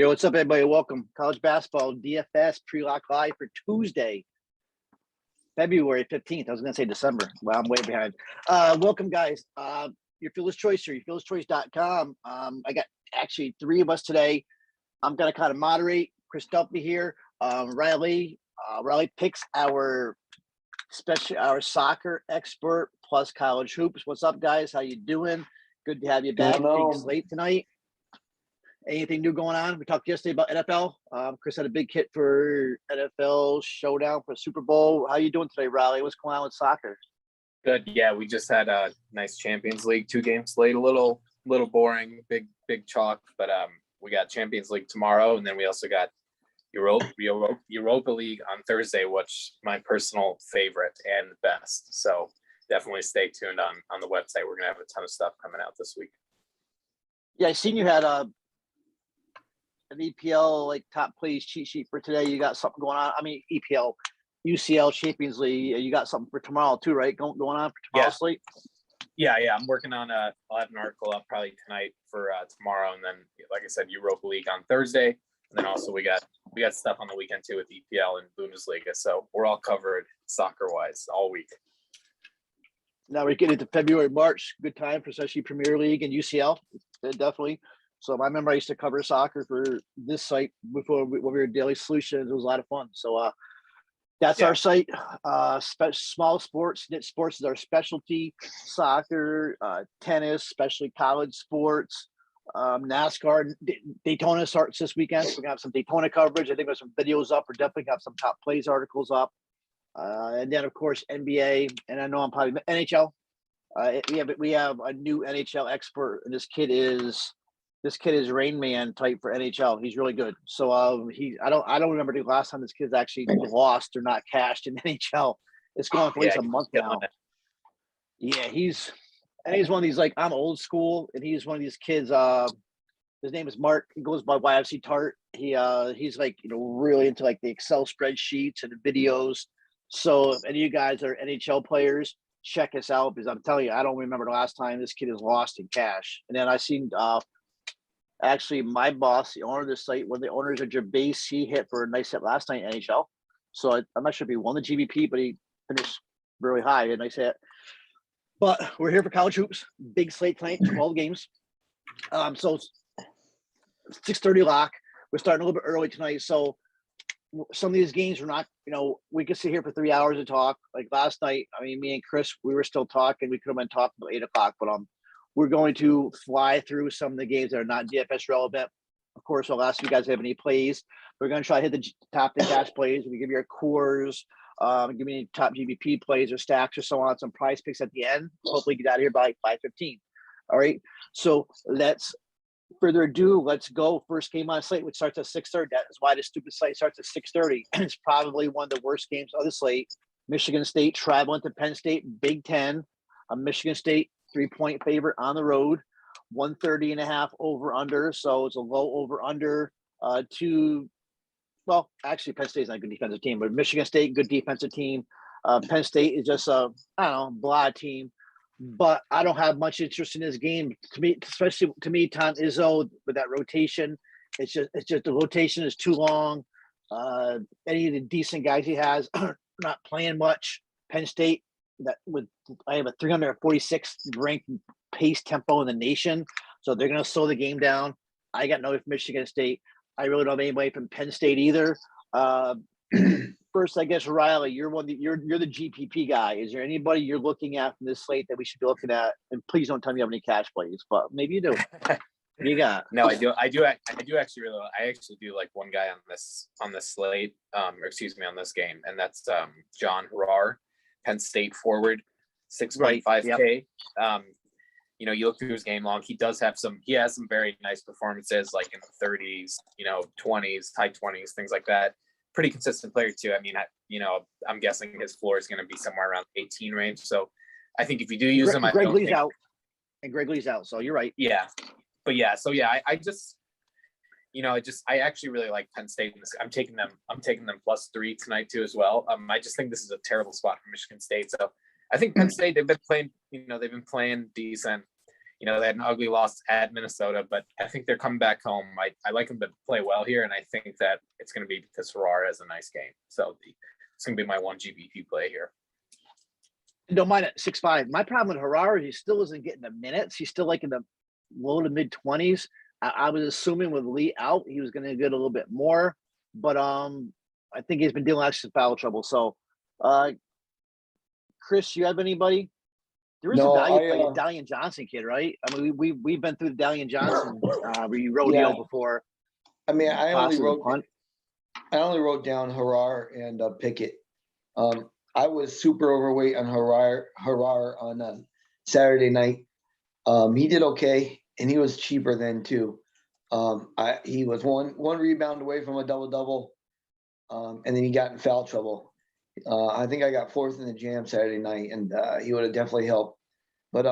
Yo, what's up, everybody? Welcome. College Basketball DFS pre-lock live for Tuesday, February 15th. I was going to say December. Well, I'm way behind. Welcome, guys. Your Fielder's Choice here, yourfielderschoice.com. I got actually three of us today. I'm going to kind of moderate. Chris Duffy here. Riley picks our soccer expert plus college hoops. What's up, guys? How you doing? Good to have you back. Big slate tonight. Anything new going on? We talked yesterday about NFL. Chris had a big hit for NFL Showdown for Super Bowl. How you doing today, Riley? What's going on with soccer? Good. Yeah, we just had a nice Champions League 2-game slate. A little boring, big chalk, but we got Champions League tomorrow, and then we also got Europa League on Thursday, which my personal favorite and best. So definitely stay tuned on the website. We're gonna have a ton of stuff coming out this week. Yeah, I seen you had an EPL like top plays cheat sheet for today. You got something going on. I mean, EPL, UCL Champions League. You got something for tomorrow too, right? Going on for tomorrow's slate. Yeah. I'm working on I'll have an article up probably tonight for tomorrow, and then like I said, Europa League on Thursday, and then also we got stuff on the weekend too with EPL and Bundesliga. So we're all covered soccer wise all week. Now we're getting into February, March. Good time for especially Premier League and UCL. Definitely. So I remember I used to cover soccer for this site before when we were Daily Solutions. It was a lot of fun. So that's our site. Small sports, niche sports is our specialty. Soccer, tennis, especially college sports, NASCAR. Daytona starts this weekend. So we're going to have some Daytona coverage. I think there's some videos up. We're definitely going to have some top plays articles up. And then, of course, NBA. And I know I'm probably NHL. We have a new NHL expert, and this kid is Rain Man type for NHL. He's really good. So I don't remember the last time this kid's actually lost or not cashed in NHL. It's going for at least a month now. Yeah, he's one of these, like, I'm old school, and he's one of these kids. His name is Mark. He goes by YFC Tart. He's like, really into like the Excel spreadsheets and the videos. So if any of you guys are NHL players, check us out, because I'm telling you, I don't remember the last time this kid has lost in cash. And then I seen actually my boss, the owner of the site, one of the owners of Jabase, he hit for a nice hit last night in NHL. So I'm not sure if he won the GVP, but he finished really high. A nice hit. But we're here for college hoops. Big slate tonight, 12 games. So 6:30 lock. We're starting a little bit early tonight. So some of these games are not, we could sit here for 3 hours and talk. Like last night, I mean, me and Chris, we were still talking. We could have been talking about 8 o'clock, but we're going to fly through some of the games that are not DFS relevant. Of course, I'll ask if you guys have any plays. We're going to try to hit the top 10 cash plays. We give you our cores, give me any top GBP plays or stacks or so on, some prize picks at the end. Hopefully get out of here by 5:15. All right. So further ado, let's go. First game on slate, which starts at 6:30. That is why this stupid slate starts at 6:30. It's probably one of the worst games of the slate. Michigan State traveling to Penn State, Big Ten. Michigan State 3-point favorite on the road, 130.5 over under. So it's a low over under actually Penn State's not a good defensive team, but Michigan State, good defensive team. Penn State is just blah team. But I don't have much interest in this game. Especially to me, Tom Izzo with that rotation, it's just the rotation is too long. Any of the decent guys he has are not playing much. Penn State, I have a 346th ranked pace tempo in the nation, so they're going to slow the game down. I got no Michigan State. I really don't have anybody from Penn State either. First, I guess, Riley, you're the GPP guy. Is there anybody you're looking at from this slate that we should be looking at? And please don't tell me you have any cash plays, but maybe you do. What do you got? No, I do actually do like one guy on this slate, on this game, and that's John Harrar, Penn State forward, 6.5K. Yep. You look through his game log, he has some very nice performances, like in the 30s, 20s, high 20s, things like that. Pretty consistent player too. I mean, I'm guessing his floor is going to be somewhere around 18 range. So I think if you do use him, Greg Lee's out. So you're right. Yeah. But yeah, so yeah, I actually really like Penn State in this. I'm taking them +3 tonight too as well. I just think this is a terrible spot for Michigan State. So I think Penn State, they've been playing decent. You know, they had an ugly loss at Minnesota, but I think they're coming back home. I like them to play well here, and I think that it's going to be because Harar has a nice game. So it's going to be my one GBP play here. Don't mind at 6'5". My problem with Harar is he still isn't getting the minutes. He's still like in the low to mid 20s. I was assuming with Lee out, he was going to get a little bit more, but I think he's been dealing with some foul trouble. So, Chris, you have anybody? There is a value play, a Dalian Johnson kid, right? I mean, we've been through the Dalian Johnson rodeo before. I mean, I only wrote down Harar and Pickett. I was super overweight on Harar on Saturday night. He did okay, and he was cheaper then too. He was one rebound away from a double-double, and then he got in foul trouble. I think I got fourth in the jam Saturday night, and he would have definitely helped. But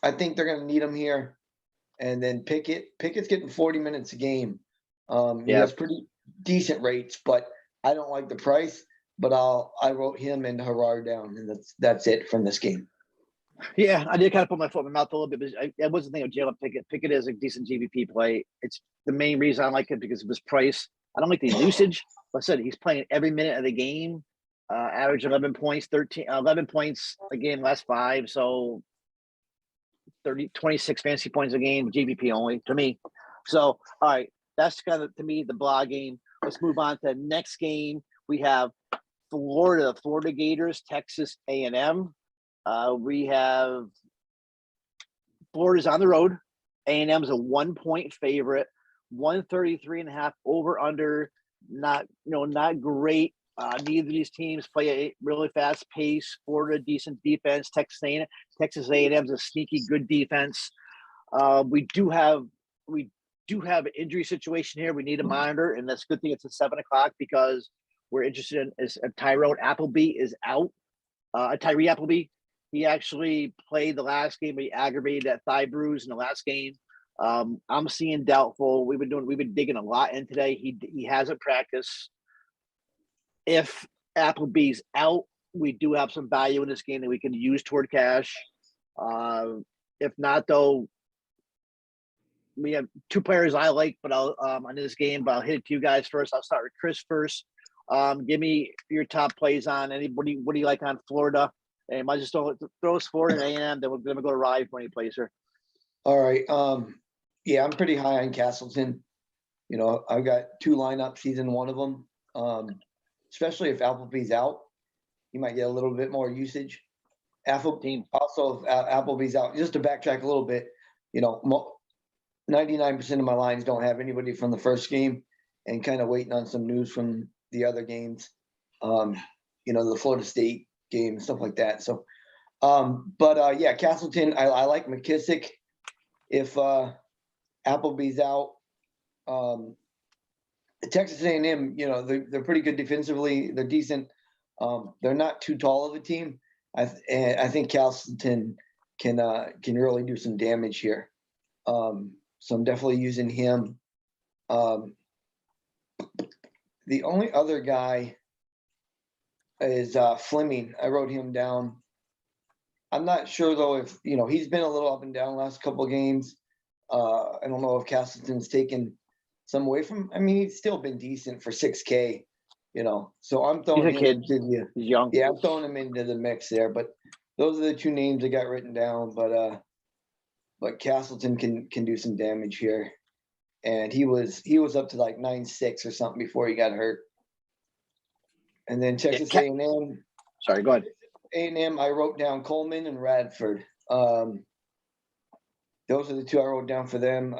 I think they're going to need him here. And then Pickett's getting 40 minutes a game. He has pretty decent rates, but I don't like the price. But I wrote him and Harar down, and that's it from this game. Yeah, I did kind of put my foot in my mouth a little bit, but I wasn't thinking of Jalen Pickett. Pickett is a decent GVP play. It's the main reason I like it because of his price. I don't like the usage. Like I said, he's playing every minute of the game. Average 11 points a game last 5. So 26 fantasy points a game, GVP only to me. So, all right, that's kind of, to me, the blah game. Let's move on to the next game. We have Florida Gators, Texas A&M. We have Florida's on the road. A&M is a 1-point favorite, 133.5 over under. Not great. Neither of these teams play a really fast pace. Florida, decent defense. Texas A&M is a sneaky good defense. We do have an injury situation here. We need to monitor, and that's a good thing. It's at 7:00 because we're interested in is Tyrone Appleby is out. Tyree Appleby. He actually played the last game. He aggravated that thigh bruise in the last game. I'm seeing doubtful. We've been digging a lot in today. He hasn't practiced. If Appleby's out, we do have some value in this game that we can use toward cash. If not, though, we have 2 players I like, but I'll on this game. But I'll hit it to you guys first. I'll start with Chris first. Give me your top plays on anybody. What do you like on Florida? And I just don't throw us Florida and A&M. Then we're going to go to Rye for any place here. All right. Yeah, I'm pretty high on Castleton. You know, I've got 2 lineups. He's in one of them. Especially if Appleby's out, he might get a little bit more usage. Also, if Appleby's out, just to backtrack a little bit, 99% of my lines don't have anybody from the first game, and kind of waiting on some news from the other games. The Florida State game, stuff like that. So, yeah, Castleton, I like McKissick. If Appleby's out, Texas A&M, they're pretty good defensively. They're decent. They're not too tall of a team. I think Castleton can really do some damage here. So I'm definitely using him. The only other guy is Fleming. I wrote him down. I'm not sure though if he's been a little up and down last couple of games. I don't know if Castleton's taken some away from. I mean, he's still been decent for 6K. So I'm throwing him into the. He's young. Yeah, I'm throwing him into the mix there. But those are the 2 names I got written down. But Castleton can do some damage here, and he was up to like 9.6 or something before he got hurt. And then Texas A&M. Sorry, go ahead. A&M, I wrote down Coleman and Radford. Those are the 2 I wrote down for them.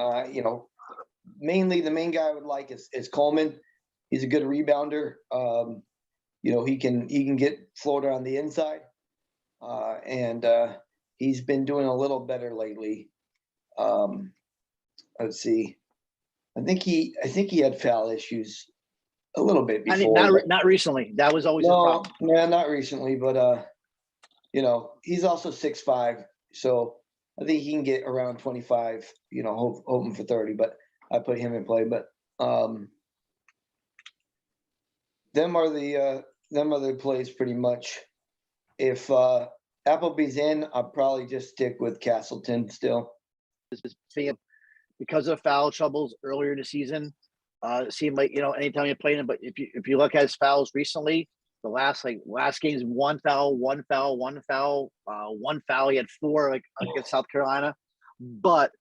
Mainly the main guy I would like is Coleman. He's a good rebounder. He can get Florida on the inside, and he's been doing a little better lately. Let's see. I think he had foul issues a little bit before. Not recently. That was always a problem. Yeah, not recently, but he's also 6'5", so I think he can get around 25. Hoping for 30, but I put him in play. But them are the plays pretty much. If Appleby's in, I'll probably just stick with Castleton still. because of foul troubles earlier in the season. It seemed like, anytime you play him, but if you look at his fouls recently, the last game's one foul. He had 4 against South Carolina, but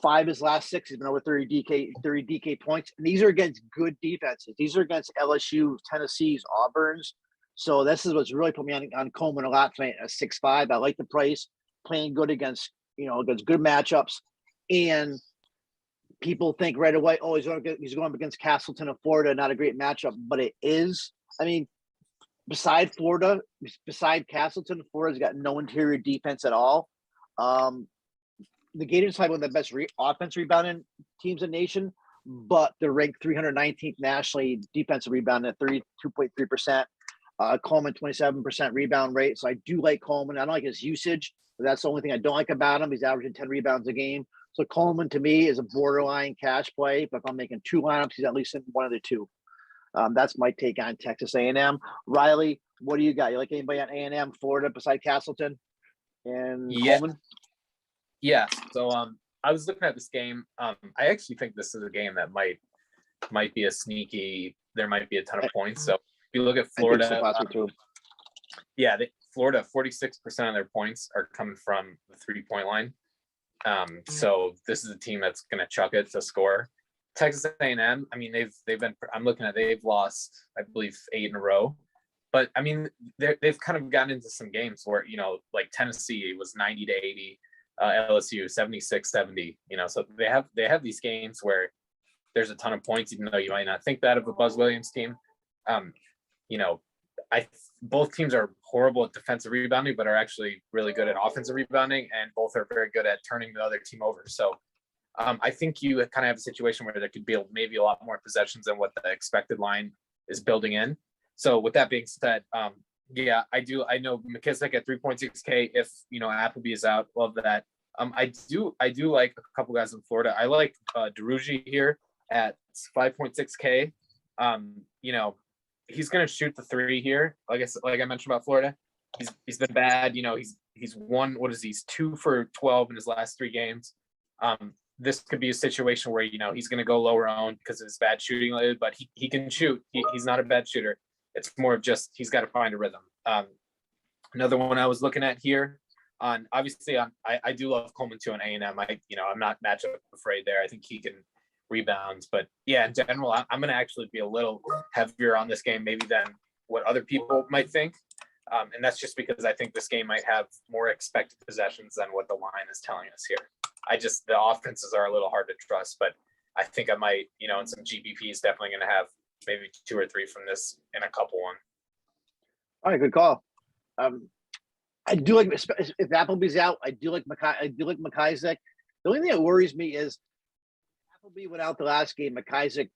5 of his last 6 has been over 30 DK points. And these are against good defenses. These are against LSU, Tennessee's, Auburn's. So this is what's really put me on Coleman a lot tonight at 6.5. I like the price, playing good against good matchups. And people think right away, oh, he's going up against Castleton of Florida, not a great matchup, but it is. I mean, beside Castleton, Florida's got no interior defense at all. The Gators have one of the best offensive rebounding teams in the nation, but they're ranked 319th nationally defensive rebound at 32.3%. Coleman 27% rebound rate. So I do like Coleman. I don't like his usage, but that's the only thing I don't like about him. He's averaging 10 rebounds a game. So Coleman to me is a borderline cash play, but if I'm making 2 lineups, he's at least in one of the 2. That's my take on Texas A&M. Riley, what do you got? You like anybody on A&M, Florida, beside Castleton and Coleman? Yeah. So I was looking at this game. I actually think this is a game that might be a sneaky. There might be a ton of points. So if you look at Florida, Florida, 46% of their points are coming from the 3-point line. So this is a team that's going to chuck it to score. Texas A&M, I mean, they've lost, I believe, 8 in a row, but I mean, they've kind of gotten into some games where, like Tennessee was 90-80, LSU 76-70, so they have these games where there's a ton of points, even though you might not think that of a Buzz Williams team. Both teams are horrible at defensive rebounding, but are actually really good at offensive rebounding, and both are very good at turning the other team over. So I think you kind of have a situation where there could be maybe a lot more possessions than what the expected line is building in. So with that being said, I know McKissick at 3.6K. If Appleby is out, love that. I do like a couple guys in Florida. I like DeRugi here at 5.6K. He's going to shoot the 3 here. Like I mentioned about Florida, he's been bad. He's won. He's 2 for 12 in his last 3 games. This could be a situation where he's going to go lower owned because of his bad shooting, but he can shoot. He's not a bad shooter. It's more of just he's got to find a rhythm. Another one I was looking at here obviously I do love Coleman too on A&M. I'm not matchup afraid there. I think he can rebound, but yeah, in general, I'm going to actually be a little heavier on this game maybe than what other people might think. And that's just because I think this game might have more expected possessions than what the line is telling us here. The offenses are a little hard to trust, but I think I might, in some GPPs, definitely going to have maybe 2 or 3 from this in a couple one. All right, good call. I do like, if Appleby's out, I do like McIsaac. The only thing that worries me is Appleby went out the last game. McIsaac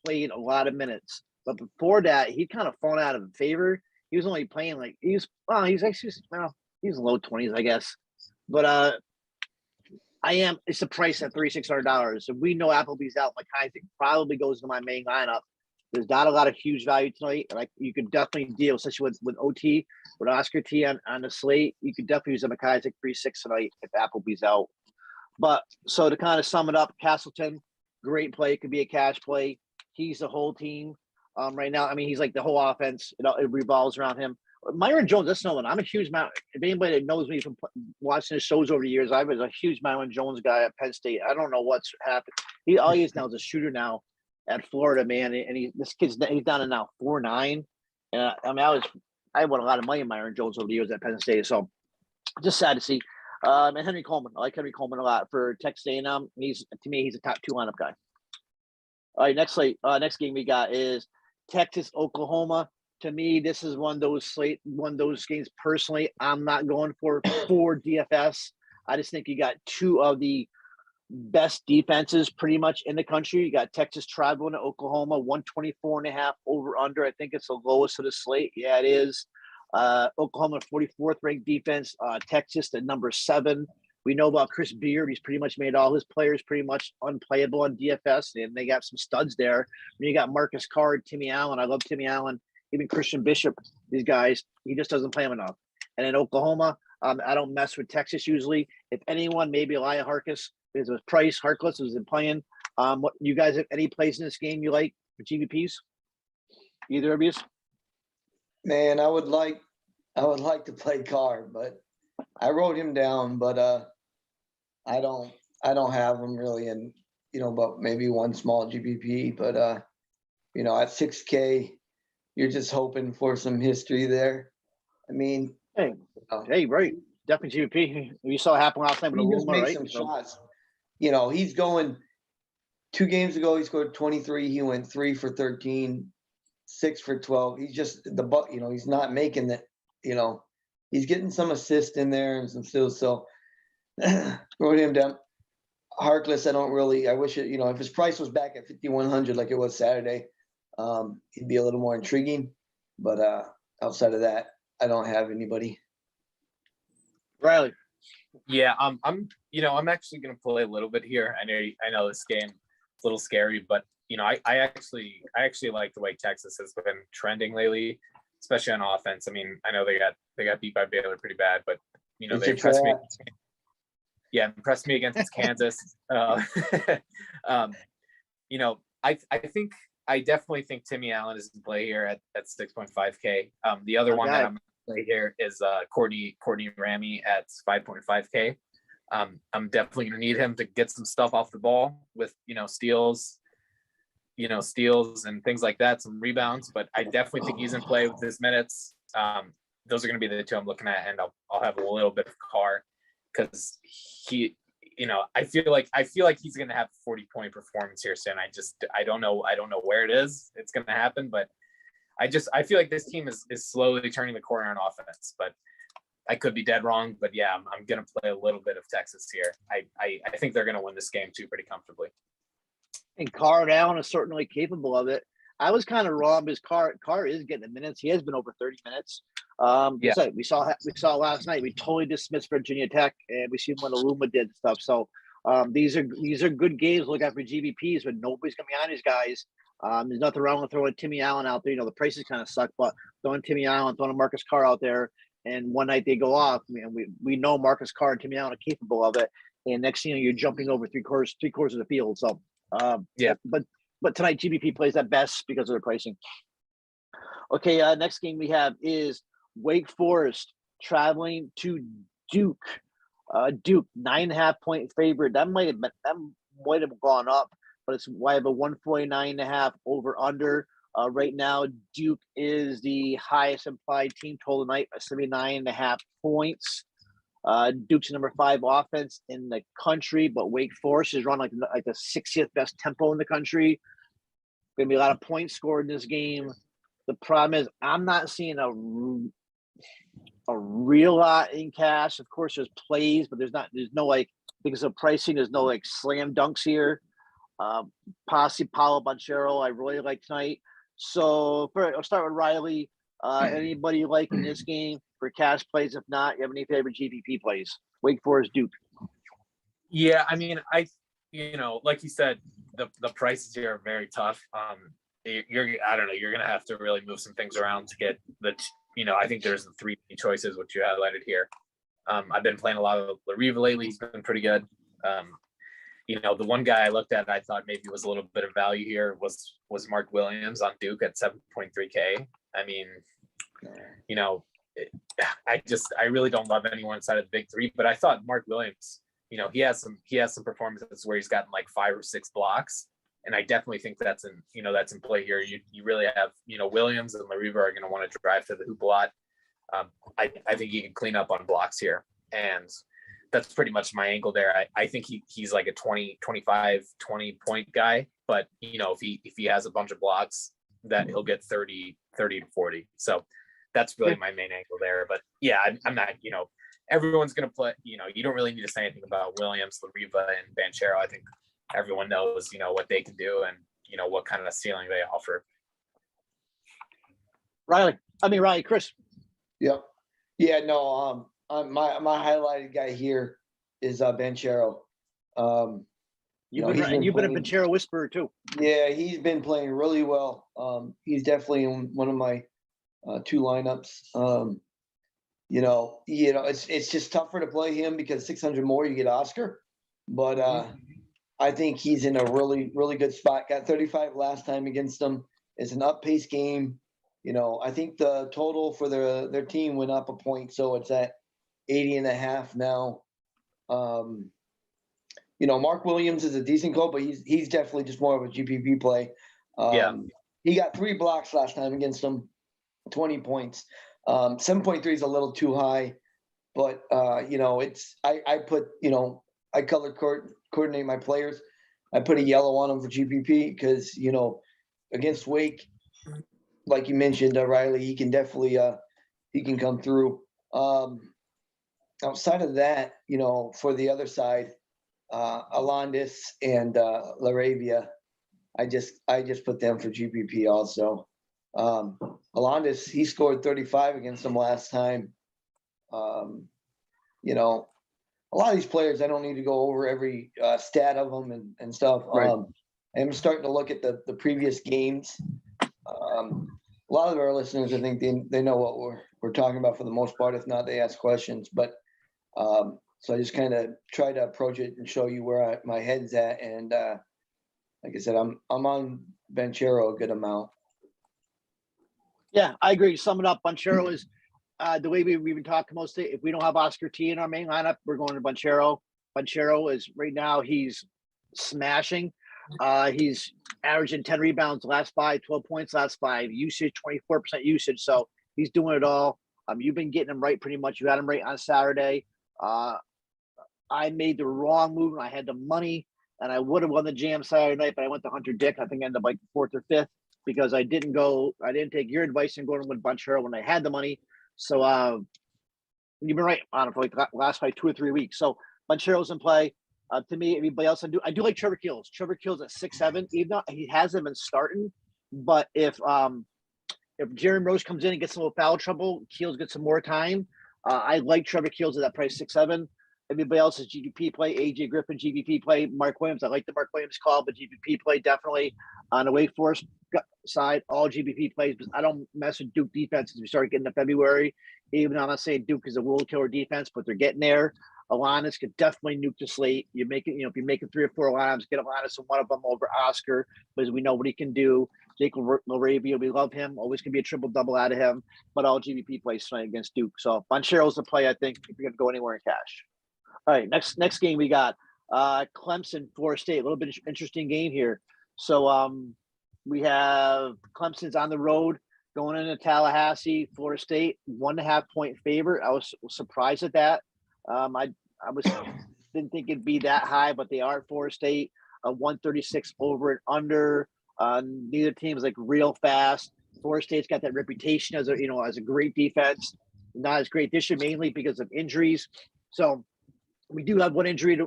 played a lot of minutes, but before that, he kind of fallen out of favor. He was only playing he's low 20s, I guess. But it's the price at $3,600. So we know Appleby's out. McIsaac probably goes to my main lineup. There's not a lot of huge value tonight. You could definitely deal, especially with OT, with Oscar T on the slate. You could definitely use a McIsaac 3.6 tonight if Appleby's out. But so to kind of sum it up, Castleton, great play, could be a cash play. He's the whole team right now. I mean, he's like the whole offense. It revolves around him. Myron Jones, that's no one. I'm a huge if anybody that knows me from watching his shows over the years, I was a huge Myron Jones guy at Penn State. I don't know what's happened. All he is now is a shooter now at Florida, man. And he's down to now 4.9. And I won a lot of money in Myron Jones over the years at Penn State. So just sad to see. And Henry Coleman. I like Henry Coleman a lot for Texas A&M. To me, he's a top 2 lineup guy. All right, next game we got is Texas, Oklahoma. To me, this is one of those games personally I'm not going for DFS. I just think you got 2 of the best defenses pretty much in the country. You got Texas traveling to Oklahoma, 124.5 over under. I think it's the lowest of the slate. Yeah, it is. Oklahoma 44th ranked defense. Texas at number 7. We know about Chris Beard. He's pretty much made all his players pretty much unplayable on DFS, and they got some studs there. When you got Marcus Card, Timmy Allen. I love Timmy Allen. Even Christian Bishop. These guys, he just doesn't play them enough. And in Oklahoma, I don't mess with Texas usually. If anyone, maybe Elijah Harkis. It was Price, Harkless was in playing. What you guys have any plays in this game you like for GVPs? Either of you? Man, I would like to play Carr, but I wrote him down, but I don't have him really in, but maybe one small GBP, but at 6K, you're just hoping for some history there. I mean, hey, right. Definitely GVP. We saw it happen last time with he just Aluma, made right? some shots. He's going 2 games ago, he scored 23. He went 3 for 13, 6 for 12. He's just he's not making that, he's getting some assists in there and some steals. So wrote him down. Harkless, I wish it, if his price was back at 5,100 like it was Saturday, he'd be a little more intriguing. But outside of that, I don't have anybody. Riley. Yeah, I'm actually gonna play a little bit here. I know this game is a little scary, but I actually like the way Texas has been trending lately, especially on offense. I mean, I know they got beat by Baylor pretty bad, but they impressed me. Yeah, impressed me against Kansas. I definitely think Timmy Allen is in play here at 6.5K. The other one that I'm play here is Courtney Ramey at 5.5K. I'm definitely gonna need him to get some stuff off the ball with steals and things like that, some rebounds. But I definitely think he's in play with his minutes. Those are gonna be the two I'm looking at, and I'll have a little bit of Carr because he, I feel like he's gonna have a 40-point performance here soon. I don't know where it is. It's gonna happen, but I feel like this team is slowly turning the corner on offense, but I could be dead wrong. But yeah, I'm going to play a little bit of Texas here. I think they're going to win this game too pretty comfortably. And Carr and Allen is certainly capable of it. I was kind of wrong because Carr is getting the minutes. He has been over 30 minutes. So we saw last night. We totally dismissed Virginia Tech, and we seen when Aluma did stuff. So these are good games to look at for GVPs, but nobody's going to be on these guys. There's nothing wrong with throwing Timmy Allen out there. The prices kind of suck, but throwing Timmy Allen, throwing Marcus Carr out there, and one night they go off. We know Marcus Carr and Timmy Allen are capable of it. And next thing you're jumping over three quarters of the field. So but tonight GBP plays that best because of their pricing. Okay, next game we have is Wake Forest traveling to Duke. Duke 9.5-point favorite. That might have gone up, but it's why I have a 149.5 over under. Right now, Duke is the highest implied team total tonight at 79.5 points. Duke's number 5 offense in the country, but Wake Forest is run like the 60th best tempo in the country. Gonna be a lot of points scored in this game. The problem is I'm not seeing a real lot in cash. Of course, there's plays, but there's no because of pricing, there's no slam dunks here. Posse, Paulo Banchero, I really like tonight. So I'll start with Riley. Anybody you like in this game for cash plays? If not, you have any favorite GPP plays? Wake Forest, Duke. Yeah, I mean, like you said, the prices here are very tough. I don't know, you're gonna have to really move some things around to get I think there's the 3 choices which you highlighted here. I've been playing a lot of Lariva lately. He's been pretty good. The one guy I looked at, I thought maybe was a little bit of value here was Mark Williams on Duke at 7.3K. I mean, I really don't love anyone inside of the big 3, but I thought Mark Williams, he has some performances where he's gotten 5 or 6 blocks. And I definitely think that's in play here. You really have, Williams and Lariva are going to want to drive to the hoop a lot. I think he can clean up on blocks here. And that's pretty much my angle there. I think he's like a 20 point guy, but if he has a bunch of blocks, that he'll get 30 to 40. So that's really my main angle there. But yeah, I'm not, everyone's going to play, you don't really need to say anything about Williams, Lariva, and Banchero. I think everyone knows, what they can do and, what kind of ceiling they offer. Chris. Yep. Yeah, no, my highlighted guy here is Banchero. You've been a Banchero whisperer too. Yeah, he's been playing really well. He's definitely in one of my 2 lineups. It's just tougher to play him because 600 more you get Oscar. but I think he's in a really, really good spot. Got 35 last time against them. It's an up-pace game. You know, I think the total for their team went up a point, so it's at 80.5 now. You know, Mark Williams is a decent goal, but he's definitely just more of a GPP play. He got 3 blocks last time against them, 20 points. 7.3 is a little too high, but you know, I put, you know, I color coordinate my players. I put a yellow on them for GPP because, you know, against Wake, like you mentioned, Riley, he can definitely he can come through. Outside of that, you know, for the other side, Alondis and Laravia, I just put them for GPP also. Alondis, he scored 35 against them last time. You know, a lot of these players, I don't need to go over every stat of them and stuff. Right. I'm starting to look at the previous games. A lot of our listeners, I think they know what we're talking about for the most part. If not, they ask questions. But so I just kind of try to approach it and show you where my head's at. And like I said, I'm on Banchero a good amount. Yeah, I agree. To sum it up, Banchero is the way we've been talking mostly. If we don't have Oscar T in our main lineup, we're going to Banchero. Banchero is right now, he's smashing. He's averaging 10 rebounds last 5, 12 points last 5, usage 24% usage. So he's doing it all. You've been getting him right pretty much. You had him right on Saturday. I made the wrong move and I had the money and I would have won the jam Saturday night, but I went to Hunter Dick. I think I ended up like 4th or 5th because I didn't take your advice and going with Banchero when I had the money. So you've been right on it for like the last 2 or 3 weeks. So Banchero's in play. To me, everybody else, I do like Trevor Keels. Trevor Keels at 6'7". Even though he hasn't been starting, but if Jaron Rose comes in and gets a little foul trouble, Keels gets some more time. I like Trevor Keels at that price, 6'7". Everybody else is GPP play. AJ Griffin, GPP play. Mark Williams, I like the Mark Williams call, but GPP play definitely. On the Wake Forest side, all GPP plays. But I don't mess with Duke defense as we start getting to February. Even though I'm not saying Duke is a world killer defense, but they're getting there. Alanis could definitely nuke the slate. You make it, if you're making 3 or 4 lineups, get Alanis and one of them over Oscar because we know what he can do. Jake Laravia, we love him. Always can be a triple double out of him. But all GPP plays tonight against Duke. So Banchero's the play, I think, if you're going to go anywhere in cash. All right, next game we got Clemson, Florida State. A little bit interesting game here. So we have Clemson's on the road going into Tallahassee. Florida State 1.5 point favorite. I was surprised at that. I didn't think it'd be that high, but they are at Florida State. 136 over and under. Neither team is like real fast. Florida State's got that reputation as a great defense. Not as great this year, mainly because of injuries. So we do have one injury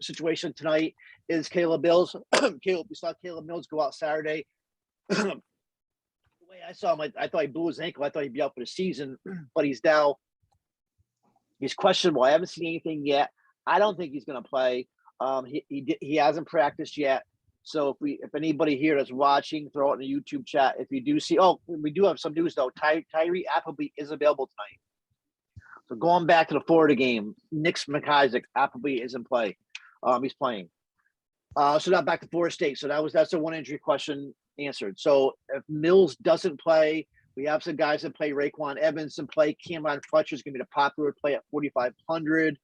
situation tonight. Is Caleb Mills? We saw Caleb Mills go out Saturday. The way I saw him, I thought he blew his ankle. I thought he'd be out for the season, but he's questionable. I haven't seen anything yet. I don't think he's going to play. He hasn't practiced yet. So if anybody here that's watching, throw it in the YouTube chat. If you do see, we do have some news though. Tyree Appleby is available tonight. So going back to the Florida game, Nick McIsaac, Appleby is in play. He's playing. So now back to Florida State. So that's the one injury question answered. So if Mills doesn't play, we have some guys that play. Raekwon Evans in play. Cameron Fletcher is going to be the popular play at 4,500.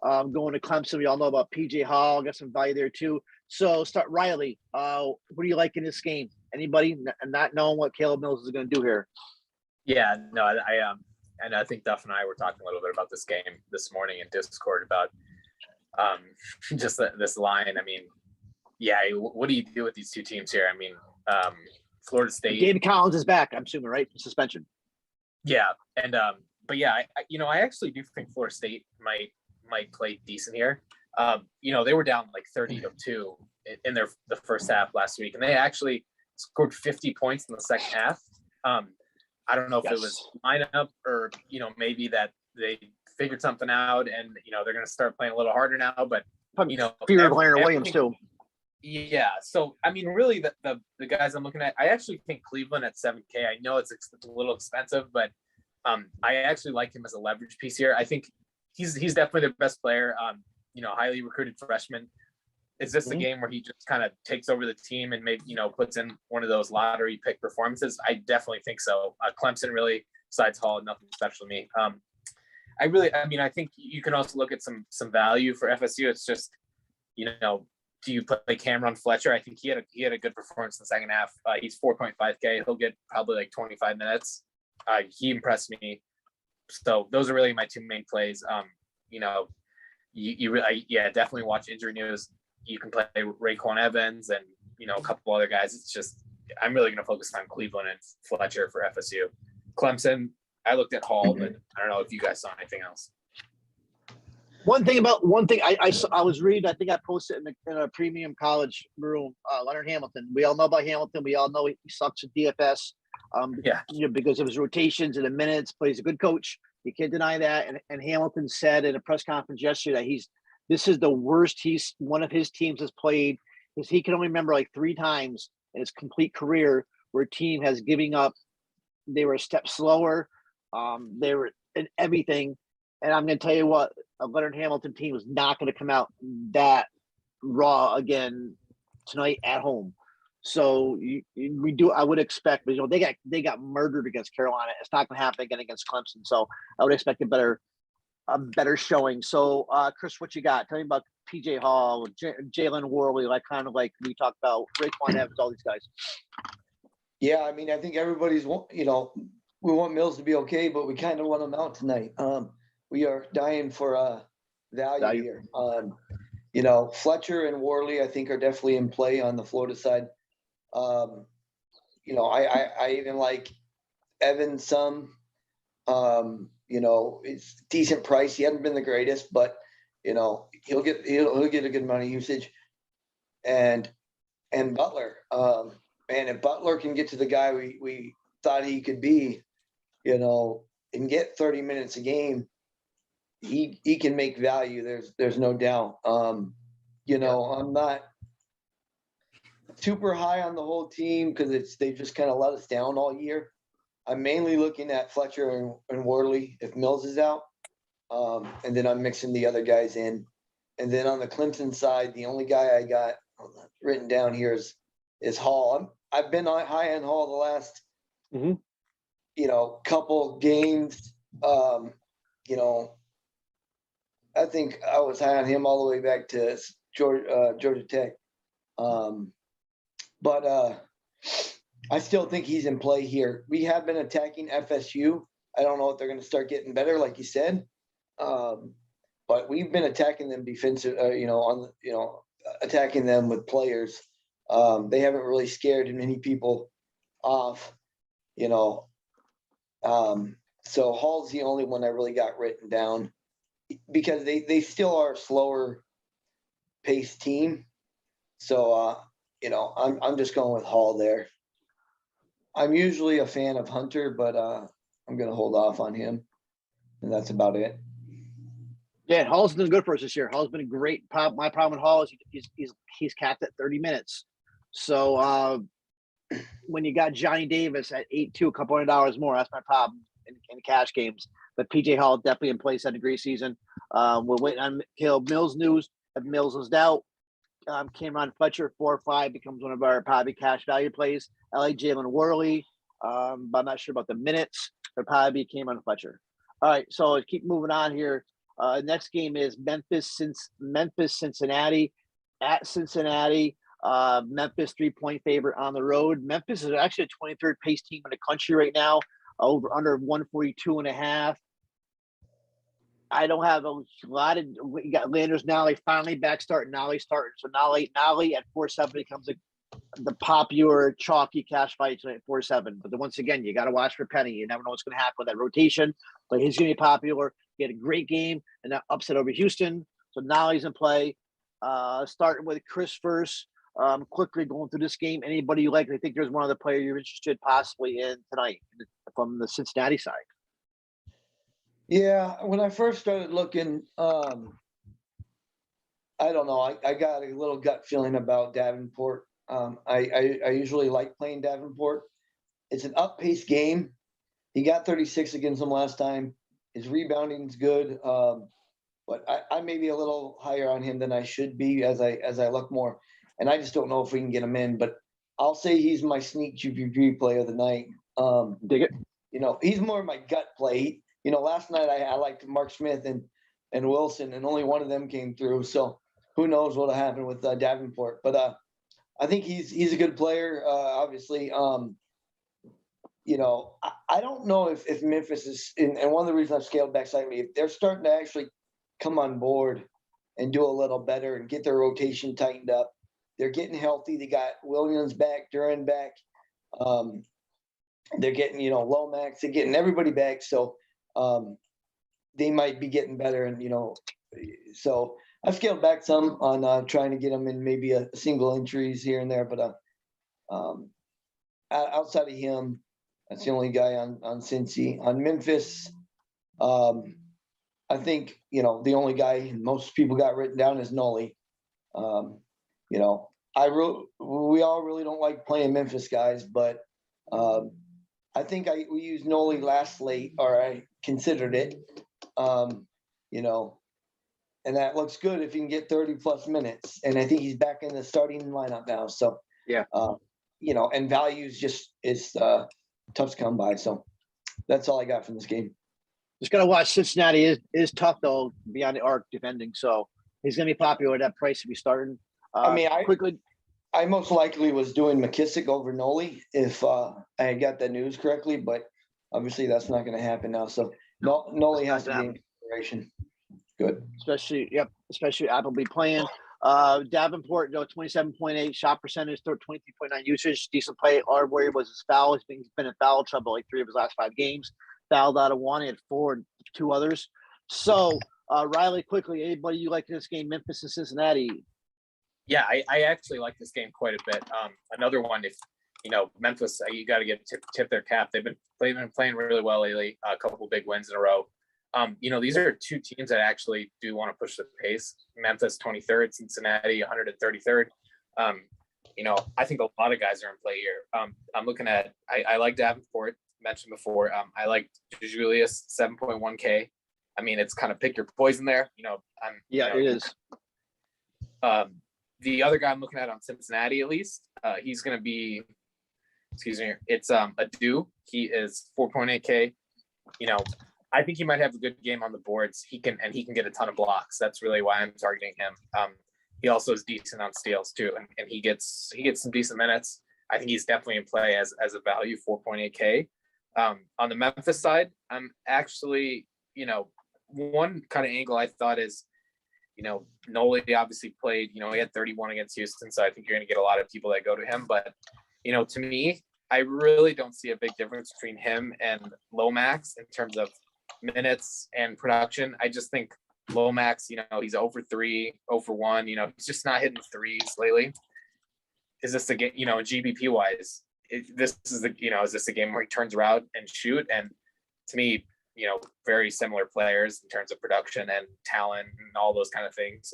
Going to Clemson, we all know about PJ Hall. Got some value there too. So start Riley. What do you like in this game? Anybody not knowing what Caleb Mills is going to do here? Yeah, no, I and I think Duff and I were talking a little bit about this game this morning in Discord about just this line. I mean, yeah, what do you do with these two teams here? I mean, Florida State. David Collins is back, I'm assuming, right? Suspension. Yeah, and but yeah, I actually do think Florida State might play decent here. They were down like 30-2 in the first half last week, and they actually scored 50 points in the second half. I don't know if it was lineup or maybe that they figured something out and they're going to start playing a little harder now. But fear of Leonard Williams too. Yeah, so I mean, really, the guys I'm looking at, I actually think Cleveland at 7K. I know it's a little expensive, but I actually like him as a leverage piece here. I think he's definitely their best player. highly recruited freshman. Is this a game where he just kind of takes over the team and maybe, puts in one of those lottery pick performances? I definitely think so. Clemson really, besides Hall, nothing special to me. I think you can also look at some value for FSU. It's just, do you play Cameron Fletcher? I think he had a good performance in the second half. He's 4.5K. He'll get probably like 25 minutes. He impressed me. So those are really my two main plays. You really, definitely watch injury news. You can play Raekwon Evans and, a couple other guys. It's just, I'm really going to focus on Cleveland and Fletcher for FSU. Clemson, I looked at Hall, but I don't know if you guys saw anything else. One thing I was reading, I think I posted in a premium college room, Leonard Hamilton. We all know about Hamilton. We all know he sucks at DFS because of his rotations and the minutes, but he's a good coach. You can't deny that. And Hamilton said in a press conference yesterday that this is the worst one of his teams has played. He can only remember like 3 times in his complete career where a team has giving up. They were a step slower. They were in everything. And I'm going to tell you what, a Leonard Hamilton team was not going to come out that raw again tonight at home. So I would expect, but they got murdered against Carolina. It's not going to happen again against Clemson. So I would expect a better showing. So Chris, what you got? Tell me about PJ Hall, Jalen Worley, kind of like we talked about Raekwon Evans, all these guys. Yeah, I think everybody's, we want Mills to be okay, but we kind of want him out tonight. We are dying for value here. Fletcher and Worley, I think, are definitely in play on the Florida side. I even like Evans some. It's decent price. He hasn't been the greatest, but he'll get a good amount of usage. And Butler, and if Butler can get to the guy we thought he could be, and get 30 minutes a game, he can make value. There's no doubt. I'm not super high on the whole team because they just kind of let us down all year. I'm mainly looking at Fletcher and Worley if Mills is out. And then I'm mixing the other guys in. And then on the Clemson side, the only guy I got written down here is Hall. I've been high on Hall the last, couple games. I think I was high on him all the way back to Georgia Tech. But I still think he's in play here. We have been attacking FSU. I don't know if they're going to start getting better, like you said. But we've been attacking them defensive, attacking them with players. They haven't really scared many people off, So Hall's the only one I really got written down because they still are a slower paced team. So, I'm just going with Hall there. I'm usually a fan of Hunter, but I'm going to hold off on him. And that's about it. Yeah, Hall's been good for us this year. Hall's been a great. My problem with Hall is he's capped at 30 minutes. So when you got Johnny Davis at 8-2, a couple $100 more, that's my problem in cash games. But PJ Hall definitely in place at a great season. We're waiting on Caleb Mills news. If Mills is out, Cameron Fletcher 4-5 becomes one of our probably cash value plays. I like Jalen Worley, but I'm not sure about the minutes. But probably be Cameron Fletcher. All right, so let's keep moving on here. Next game is Memphis Cincinnati at Cincinnati. Memphis 3-point favorite on the road. Memphis is actually a 23rd pace team in the country right now, under 142.5. I don't have a lot of. We got Landers Nolly finally back starting. Nolly starting. So Nolly at 4.7 becomes the popular chalky cash fight tonight at 4.7. But then once again, you got to watch for Penny. You never know what's going to happen with that rotation. But he's going to be popular. He had a great game and that upset over Houston. So Nolly's in play. Starting with Chris first. Quickly going through this game. Anybody you like? I think there's one other player you're interested possibly in tonight from the Cincinnati side. Yeah, when I first started looking, I don't know. I got a little gut feeling about Davenport. I usually like playing Davenport. It's an up-paced game. He got 36 against them last time. His rebounding's good. but I may be a little higher on him than I should be as I look more, and I just don't know if we can get him in. But I'll say he's my sneak GPP play of the night. Dig it. He's more my gut play. Last night I liked Mark Smith and Wilson, and only one of them came through. So who knows what'll happen with Davenport? But I think he's a good player. Obviously, I don't know if Memphis is, and one of the reasons I've scaled back slightly, if they're starting to actually come on board and do a little better and get their rotation tightened up. They're getting healthy. They got Williams back, Duran back. They're getting, Lomax. They're getting everybody back. So they might be getting better. And, so I've scaled back some on trying to get them in maybe a single entries here and there. But outside of him, that's the only guy on Cincy. On Memphis, I think, the only guy most people got written down is Nolly. We all really don't like playing Memphis guys, but I think we used Nolly last slate, or I considered it, and that looks good if you can get 30 plus minutes. And I think he's back in the starting lineup now. So, yeah, and values is tough to come by. So that's all I got from this game. Just got to watch. Cincinnati is tough, though, beyond the arc defending. So he's going to be popular at that price if he's starting. I most likely was doing McKissick over Nolly if I got the news correctly, but obviously that's not going to happen now. So Nolly has to be in consideration. Good. Especially Appleby playing. Davenport, 27.8 shot percentage, 23.9 usage, decent play. Our worry was his foul. He's been in foul trouble like 3 of his last 5 games. Fouled out of 1, he had 4 and 2 others. So Riley, quickly, anybody you like in this game, Memphis and Cincinnati? Yeah, I actually like this game quite a bit. Another one, if Memphis, you got to tip their cap. They've been playing really well lately. A couple big wins in a row. These are 2 teams that actually do want to push the pace. Memphis 23rd, Cincinnati 133rd. I think a lot of guys are in play here. I'm looking at. I like Davenport, mentioned before. I like Julius 7.1K. I mean, it's kind of pick your poison there. It is. The other guy I'm looking at on Cincinnati, at least, he's going to be, it's Adu. He is 4.8K. I think he might have a good game on the boards. He can get a ton of blocks. That's really why I'm targeting him. He also is decent on steals too, and he gets some decent minutes. I think he's definitely in play as a value, 4.8K. On the Memphis side, I'm actually, one kind of angle I thought is, Nolly obviously played, he had 31 against Houston. So I think you're going to get a lot of people that go to him. But, to me, I really don't see a big difference between him and Lomax in terms of minutes and production. I just think Lomax, he's over 3, over 1, he's just not hitting threes lately. Is this a game, GBP wise, is this a game where he turns around and shoot? And to me, very similar players in terms of production and talent and all those kind of things.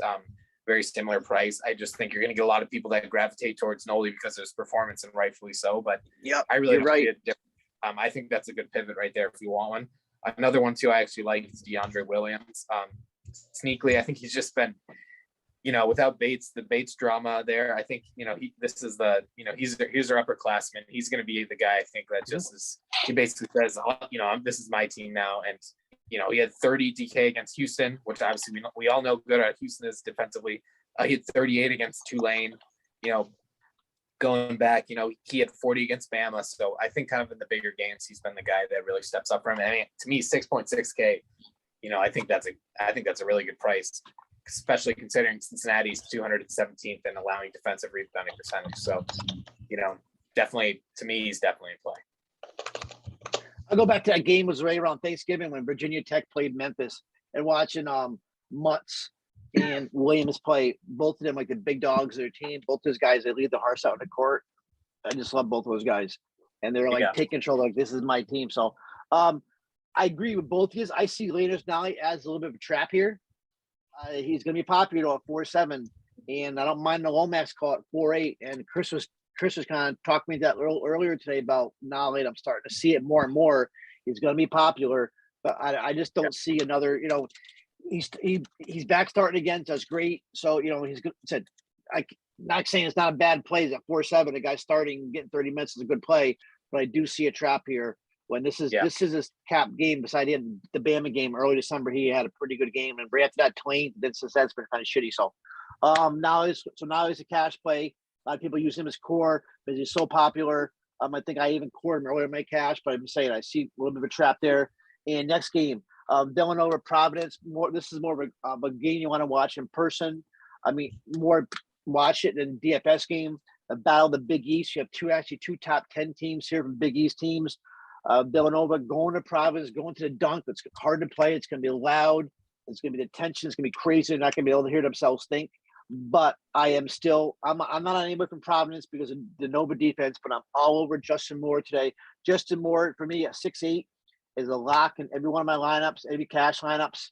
Very similar price. I just think you're going to get a lot of people that gravitate towards Nolly because of his performance, and rightfully so. But I really don't see it different. I think that's a good pivot right there if you want one. Another one too I actually like is DeAndre Williams. Sneakily, I think he's just been, without Bates, the Bates drama there. I think this is the he's our upperclassman. He's going to be the guy I think that just is. He basically says, this is my team now, and he had 30 DK against Houston, which obviously we all know good at Houston is defensively. He had 38 against Tulane. Going back, he had 40 against Bama. So I think kind of in the bigger games, he's been the guy that really steps up for him. I mean, to me, 6.6K. I think that's a really good price, especially considering Cincinnati's 217th and allowing defensive rebounding percentage. So, definitely to me, he's definitely in play. I'll go back to that game was right around Thanksgiving when Virginia Tech played Memphis, and watching Mutz and Williams play, both of them like the big dogs of their team. Both those guys, they leave the hearts out in the court. I just love both those guys, and they're like taking control. Like, this is my team. So, I agree with both of you. I see Leonard Nolly as a little bit of a trap here. He's going to be popular at 4.7, and I don't mind the Lomax call at 4.8. And Chris was kind of talking to me that earlier today about Nolly. I'm starting to see it more and more. He's going to be popular, but I just don't see another. he's back starting again. Does great. So he's good. Said not saying it's not a bad play. He's at 4-7. The guy starting getting 30 minutes is a good play, but I do see a trap here. When this is his cap game. Besides he had the Bama game early December, he had a pretty good game, and right after that, Twain. Then since that's been kind of shitty. So now he's a cash play. A lot of people use him as core because he's so popular. I think I even cored him earlier in my cash, but I'm saying I see a little bit of a trap there. And next game, Villanova Providence. This is more of a game you want to watch in person. I mean, more watch it than DFS game. The battle of the Big East. You have two top 10 teams here from Big East teams. Villanova going to Providence, going to the dunk. It's hard to play. It's going to be loud. It's going to be the tension. It's going to be crazy. They're not going to be able to hear themselves think. But I'm not on anybody from Providence because of the Nova defense, but I'm all over Justin Moore today. Justin Moore, for me, at 6'8", is a lock in every one of my lineups, every cash lineups.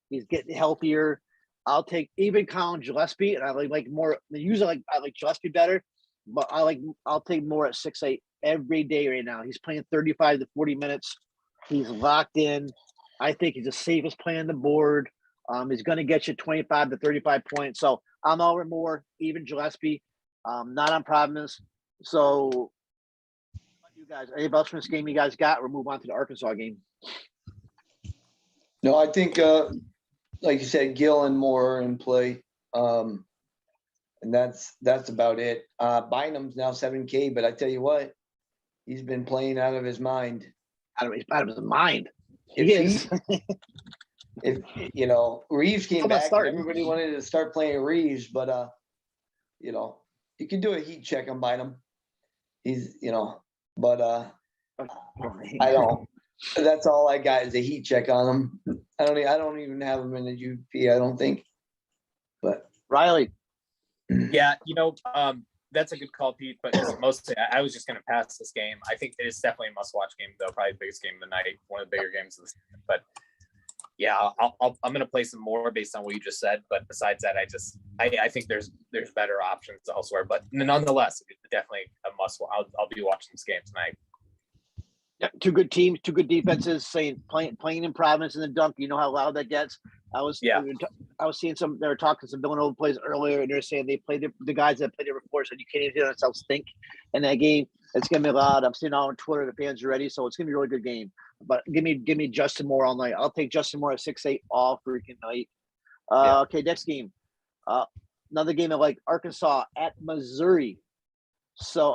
He's getting healthier. I'll take even Colin Gillespie, and I like more. Usually, I like Gillespie better, but I'll take Moore at 6'8" every day right now. He's playing 35 to 40 minutes. He's locked in. I think he's the safest play on the board. He's going to get you 25 to 35 points. So I'm over Moore, even Gillespie, not on Providence. So you guys, anybody else from this game you guys got? We'll move on to the Arkansas game. No, I think, like you said, Gill and Moore are in play. And that's about it. Bynum's now 7K, but I tell you what, he's been playing out of his mind. Out of his mind. If Reeves came back, everybody wanted to start playing Reeves, but you can do a heat check on Bynum. He's, but I don't. That's all I got is a heat check on him. I don't even have him in the UP. I don't think. But Riley. Yeah, that's a good call, Pete. But mostly, I was just going to pass this game. I think it is definitely a must-watch game, though. Probably the biggest game of the night, one of the bigger games of the season. But yeah, I'm going to play some more based on what you just said. But besides that, I think there's better options elsewhere. But nonetheless, it's definitely a must. I'll be watching this game tonight. Yeah, two good teams, two good defenses. Playing in Providence in the dunk. You know how loud that gets. I was seeing they were talking to some Villanova players earlier, and they're saying they played the guys that played it before said you can't even hear themselves think in that game. It's gonna be loud. I'm seeing all on Twitter the fans are ready, so it's gonna be a really good game. But give me Justin Moore all night. I'll take Justin Moore at 6'8" all freaking night. Okay, next game. Another game of Arkansas at Missouri. So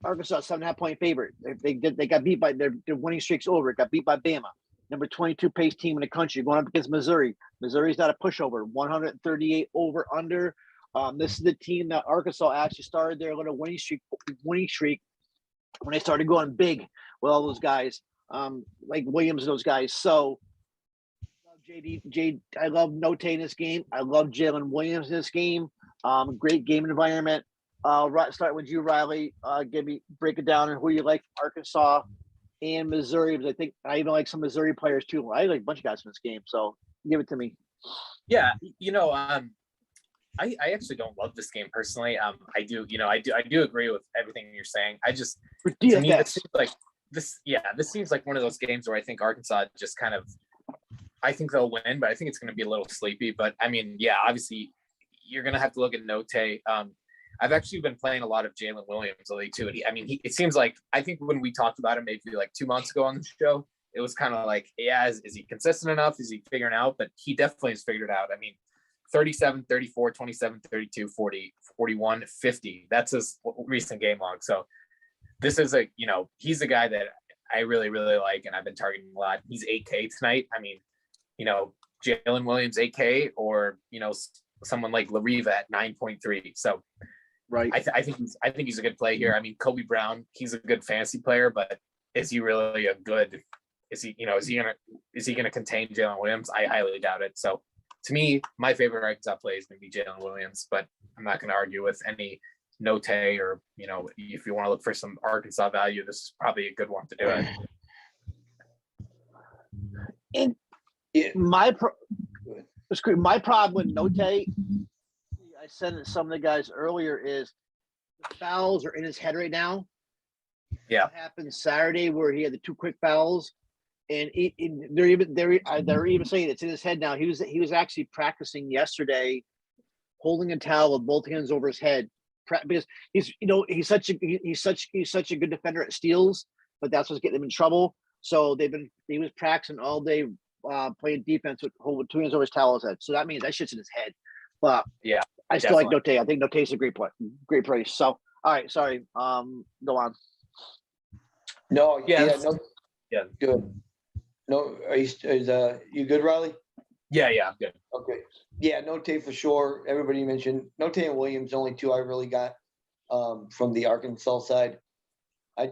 Arkansas 7.5 point favorite. They got beat by their winning streak's over. Got beat by Bama. Number 22 pace team in the country going up against Missouri. Missouri's not a pushover. 138 over under. This is the team that Arkansas actually started their little winning streak when they started going big with all those guys, like Williams and those guys. So I love Note in this game. I love Jalen Williams in this game. Great game environment. Start with you, Riley. Break it down and who you like, Arkansas and Missouri, because I think I even like some Missouri players too. I like a bunch of guys in this game, so give it to me. Yeah, I actually don't love this game personally. I do agree with everything you're saying. To me, this seems like one of those games where I think Arkansas just kind of, I think they'll win, but I think it's going to be a little sleepy. But I mean, yeah, obviously you're going to have to look at Note. I've actually been playing a lot of Jalen Williams lately too. It seems like, I think when we talked about him maybe like 2 months ago on the show, it was kind of like, yeah, is he consistent enough? Is he figuring out? But he definitely has figured out. 37, 34, 27, 32, 40, 41, 50. That's his recent game log. So this is he's a guy that I really, really like, and I've been targeting a lot. He's 8K tonight. Jalen Williams 8K, or, someone like Lariva at 9.3. So right. I think he's a good play here. Kobe Brown, he's a good fantasy player, but is he really is he gonna contain Jalen Williams? I highly doubt it. So to me, my favorite Arkansas play is gonna be Jalen Williams, but I'm not gonna argue with any Note, or if you want to look for some Arkansas value, this is probably a good one to do it. And my problem with Note, I said it to some of the guys earlier, is the fouls are in his head right now. Yeah. What happened Saturday where he had the 2 quick fouls? And they're even saying it's in his head now. He was actually practicing yesterday, holding a towel with both hands over his head, because he's such a good defender at steals, but that's what's getting him in trouble. So he was practicing all day, playing defense with two hands over his towel head. So that means that shit's in his head. But yeah, I still like Note. I think Note's a great price. So all right, sorry. Go on. No, yeah, good. No, you good, Riley? Yeah, I'm good. Okay. Yeah, Note for sure. Everybody mentioned Note and Williams, only two I really got from the Arkansas side. I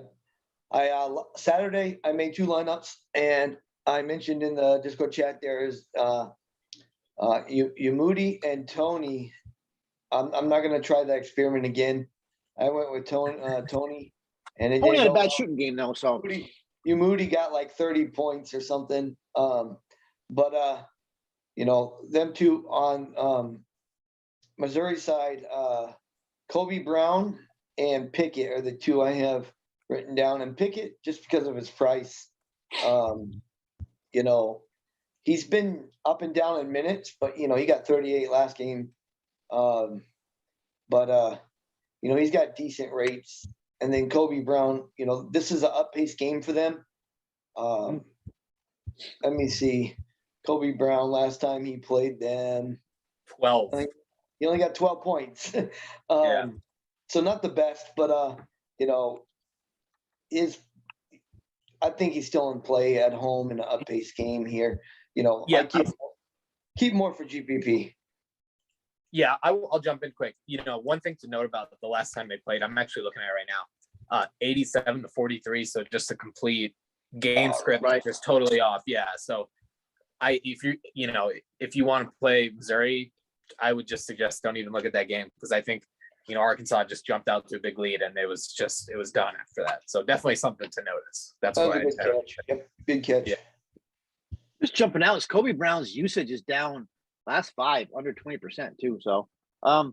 Saturday I made two lineups, and I mentioned in the Discord chat there is Moody and Tony. I'm not gonna try that experiment again. I went with Tony, and it Tony had a bad shooting game though, so Moody got like 30 points or something. But them two on Missouri side, Kobe Brown and Pickett are the two I have written down. And Pickett, just because of his price, he's been up and down in minutes, but he got 38 last game. He's got decent rates. And then Kobe Brown, this is an up-paced game for them. Let me see. Kobe Brown, last time he played them, 12. He only got 12 points. So not the best, but I think he's still in play at home in an up-paced game here. I keep more for GPP. Yeah, I'll jump in quick. One thing to note about the last time they played, I'm actually looking at it right now, 87-43. So just a complete game script, right, just totally off. Yeah. So if you want to play Missouri, I would just suggest don't even look at that game, because I think, Arkansas just jumped out to a big lead and it was done after that. So definitely something to notice. That's why. Big catch. Yeah. Just jumping out is Kobe Brown's usage is down last 5 under 20% too. So I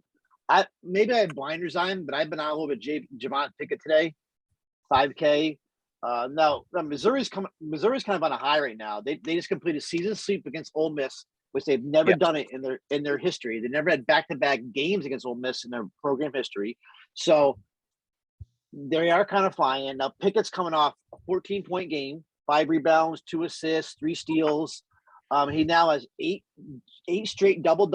had blinders on, but I've been out a little bit. Javon Pickett today, 5K. No, Missouri's kind of on a high right now. They just completed season sweep against Ole Miss, which they've never done it in their history. They never had back-to-back games against Ole Miss in their program history. So they are kind of flying. Now Pickett's coming off a 14-point game, 5 rebounds, 2 assists, 3 steals. He now has 8 straight double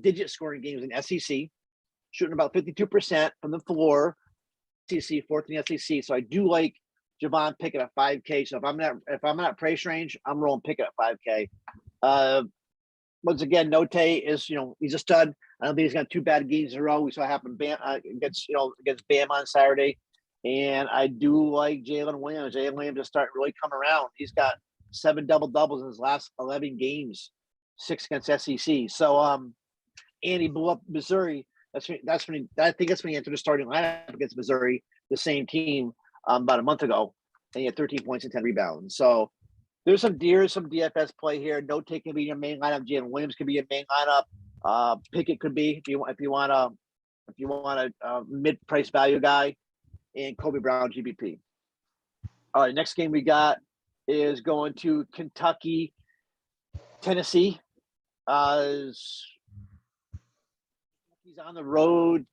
digit scoring games in SEC, shooting about 52% from the floor. SEC, 4th in the SEC. So I do like Javon Pickett at 5K. So if I'm not price range, I'm rolling Pickett at 5K. Once again, Note is he's a stud. I don't think he's got 2 bad games in a row. We saw it happen against Bama on Saturday, and I do like Jalen Williams. Jalen Williams is starting to really come around. He's got 7 double doubles in his last 11 games, 6 against SEC. So and he blew up Missouri. I think that's when he entered the starting lineup against Missouri, the same team, about a month ago, and he had 13 points and 10 rebounds. So there's some DFS play here. Note can be your main lineup. Jalen Williams could be your main lineup. Pickett could be if you want a mid-price value guy, and Kobe Brown GBP. All right, next game we got is going to Kentucky, Tennessee. He's on the road.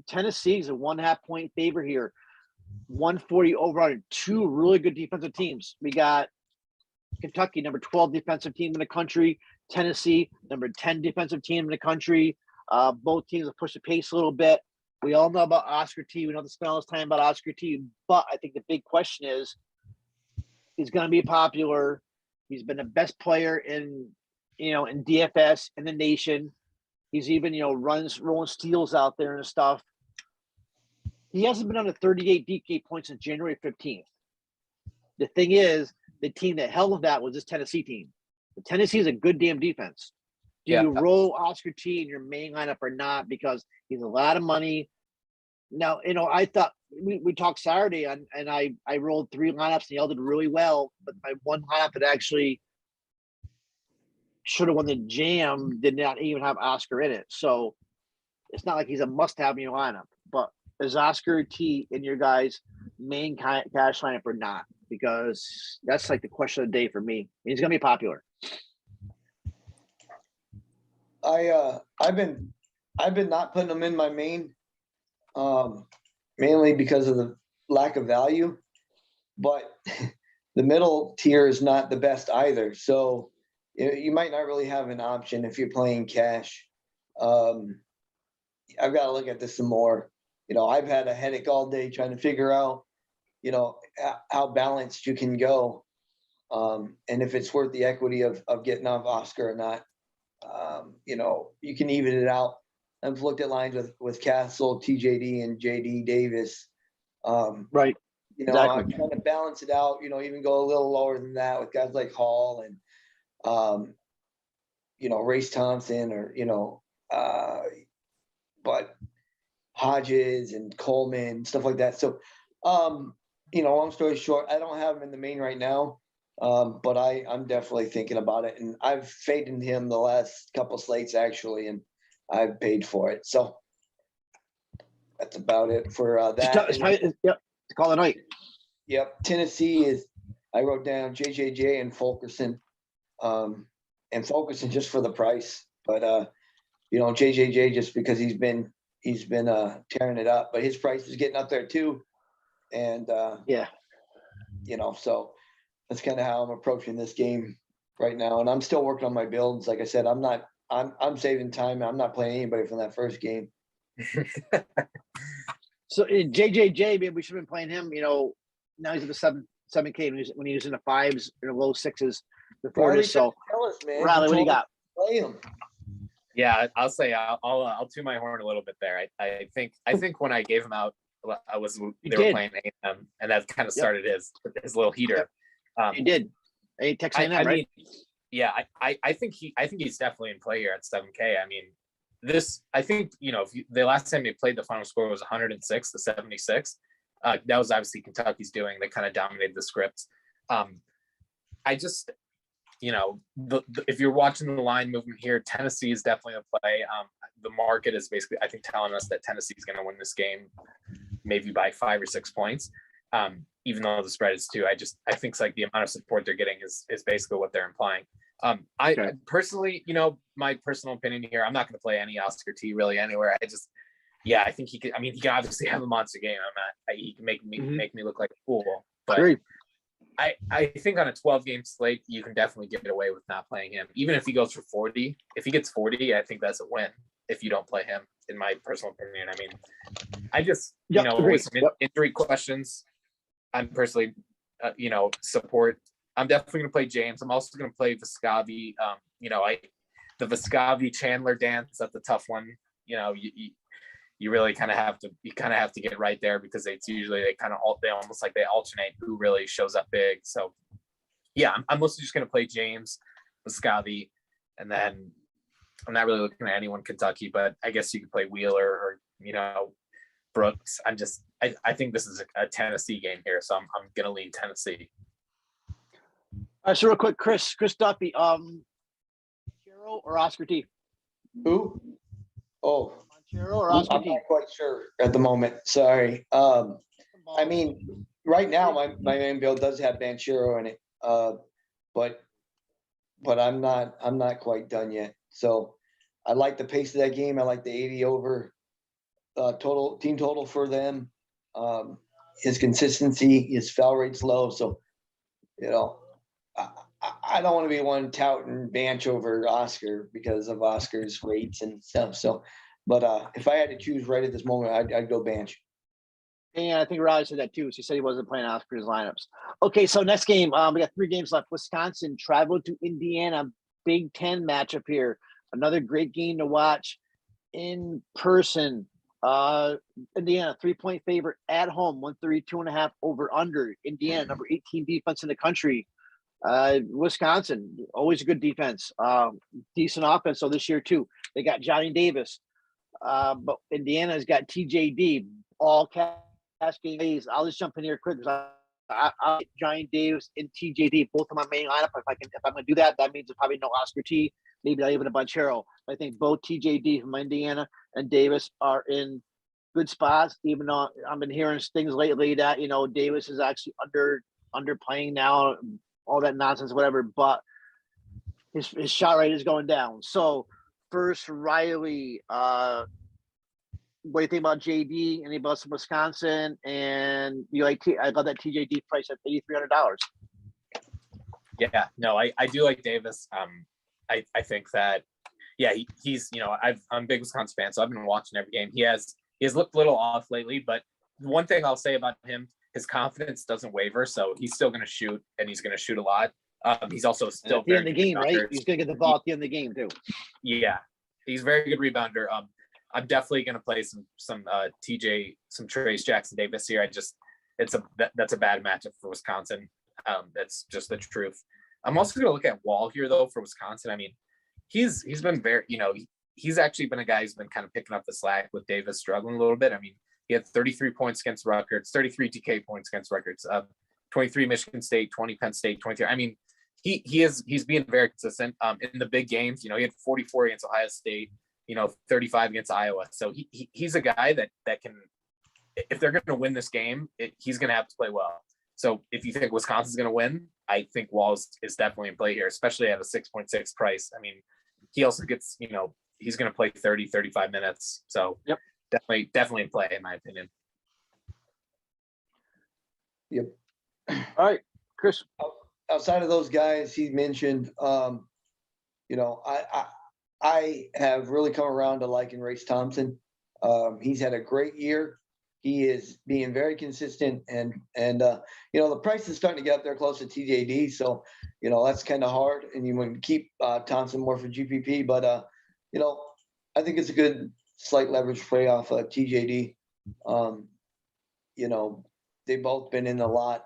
Tennessee's a 1.5 point favor here. 140 over on 2 really good defensive teams. We got Kentucky, number 12 defensive team in the country. Tennessee, number 10 defensive team in the country. Both teams have pushed the pace a little bit. We all know about Oscar T. We don't have to spend all this time about Oscar T. But I think the big question is, he's going to be popular. He's been the best player in DFS in the nation. He's even, rolling steals out there and stuff. He hasn't been under 38 DK points since January 15th. The thing is, the team that held that was this Tennessee team. The Tennessee is a good damn defense. Do you roll Oscar T in your main lineup or not? Because he's a lot of money. Now, I thought we talked Saturday and I rolled 3 lineups and y'all did really well. But my one lineup that actually should have won the jam did not even have Oscar in it. So it's not like he's a must-have in your lineup. But is Oscar T in your guys' main cash lineup or not? because that's like the question of the day for me. He's going to be popular. I've been not putting him in my main, mainly because of the lack of value, but the middle tier is not the best either. So you might not really have an option if you're playing cash. I've got to look at this some more. I've had a headache all day trying to figure out, how balanced you can go, and if it's worth the equity of getting off Oscar or not. You can even it out. I've looked at lines with Castle, TJD, and JD Davis. Right. Exactly. I'm trying to balance it out. Even go a little lower than that with guys like Hall and Race Thompson, or but Hodges and Coleman, stuff like that. So, long story short, I don't have him in the main right now. But I'm definitely thinking about it, and I've faded him the last couple slates actually, and I've paid for it. So that's about it for that. Yep. Call it a night. Yep. Tennessee I wrote down JJJ and Fulkerson, and Fulkerson just for the price, but JJJ just because he's been tearing it up, but his price is getting up there too, and so. That's kind of how I'm approaching this game right now. And I'm still working on my builds. Like I said, I'm saving time. I'm not playing anybody from that first game. So JJJ, maybe we should have been playing him, now he's at the 7K when he was in the 5s or low 6s before Riley, this. So tell us, man. Riley, what do you got? Play him. Yeah, I'll say I'll toot my horn a little bit there. I think when I gave him out, they were playing A&M, and that kind of started his little heater. He did. He texted him, right? Yeah, I think he's definitely in play here at 7K. I mean, I think the last time they played, the final score was 106 to 76. That was obviously Kentucky's doing. They kind of dominated the script. I just, if you're watching the line movement here, Tennessee is definitely a play. The market is basically, I think, telling us that Tennessee is going to win this game, maybe by 5 or 6 points. Even though the spread is 2, I think it's like the amount of support they're getting is basically what they're implying. I personally, my personal opinion here, I'm not going to play any Oscar T really anywhere. I think he could. I mean, he can obviously have a monster game. He can make me look like a fool. But I think on a 12-game slate, you can definitely get away with not playing him, even if he goes for 40. If he gets 40, I think that's a win. If you don't play him, in my personal opinion, I mean, with some injury questions. I'm personally, support. I'm definitely going to play James. I'm also going to play Vescovi. The Vescovi Chandler dance, that's a tough one. You really kind of have to get right there, because it's usually they almost like they alternate who really shows up big. So yeah, I'm mostly just going to play James, Vescovi, and then I'm not really looking at anyone Kentucky, but I guess you could play Wheeler or Brooks. I think this is a Tennessee game here, so I'm gonna lean Tennessee. All right, so real quick, Chris Duffy, Chero or Oscar T? Who? Oh, Chero or Oscar I'm T? not quite sure at the moment. Sorry. I mean, right now my main build does have Banchero in it, but I'm not quite done yet. So I like the pace of that game. I like the 80 over. Team total for them, his consistency, his foul rate's low. So, I don't want to be one touting Banch over Oscar because of Oscar's rates and stuff. So, but if I had to choose right at this moment, I'd go Banch. And I think Riley said that too. She said he wasn't playing Oscar's lineups. Okay, so next game, we got 3 games left. Wisconsin traveled to Indiana, Big Ten matchup here. Another great game to watch in person. Indiana 3-point favorite at home, 132.5 over under. Indiana, number 18 defense in the country. Wisconsin, always a good defense. Decent offense. So this year too, they got Johnny Davis. But Indiana's got TJD, all cascading A's. I'll just jump in here quick because I'll get Johnny Davis and TJD both in my main lineup. If I'm gonna do that, that means there's probably no Oscar T. Maybe not even a Banchero. I think both TJD from Indiana and Davis are in good spots, even though I've been hearing things lately that, Davis is actually under underplaying now, all that nonsense, whatever. But his shot rate is going down. So first, Riley, what do you think about JD? Any about from Wisconsin? And you like I love that TJD price at $8,300. Yeah, no, I do like Davis. I think that, yeah, he's, you know, I'm a big Wisconsin fan, so I've been watching every game. He has looked a little off lately, but one thing I'll say about him, his confidence doesn't waver, so he's still going to shoot, and he's going to shoot a lot. He's also still at the end of the game, right? He's going to get the ball at the end of the game too. Yeah, he's a very good rebounder. I'm definitely going to play some Trace Jackson Davis here. That's a bad matchup for Wisconsin. That's just the truth. I'm also going to look at Wall here though for Wisconsin. I mean, he's been very, you know, he's actually been a guy who's been kind of picking up the slack with Davis struggling a little bit. I mean, he had 33 points against Rutgers, 33 DK points against Rutgers, 23 Michigan State, 20 Penn State, 23. I mean, he's being very consistent in the big games. You know, he had 44 against Ohio State, you know, 35 against Iowa. So he's a guy that can, if they're going to win this game, he's going to have to play well. So if you think Wisconsin's going to win, I think Walls is definitely in play here, especially at a 6.6 price. I mean, he also gets, you know, he's going to play 30, 35 minutes. So yep, definitely in play in my opinion. Yep. All right, Chris. Outside of those guys he mentioned, you know, I have really come around to liking Race Thompson. He's had a great year. He is being very consistent, and you know, the price is starting to get up there close to TJD, so you know that's kind of hard, and you want to keep Thompson more for GPP, but you know, I think it's a good slight leverage play off TJD. You know, they've both been in a lot,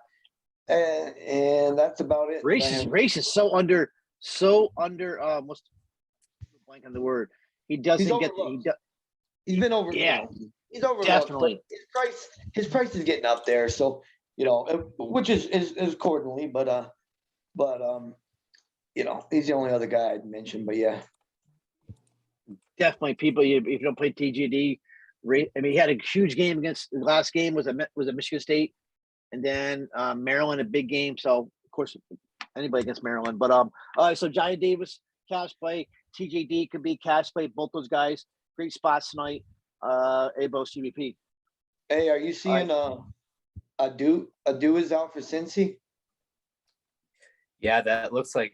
and that's about it. Race is so under. What's blank on the word? He doesn't get. He's been over. Yeah. He's overlooked. Definitely. His price is getting up there, so you know, which is accordingly, but you know, he's the only other guy I'd mention. But yeah, definitely people. If you don't play TGD, I mean, he had a huge game against the last game was a Michigan State, and then Maryland a big game. So of course, anybody against Maryland. But all right, so Giant Davis cash play, TJD could be cash play. Both those guys, great spots tonight. Abo CBP. Hey, are you seeing Adu is out for Cincy? Yeah, that looks like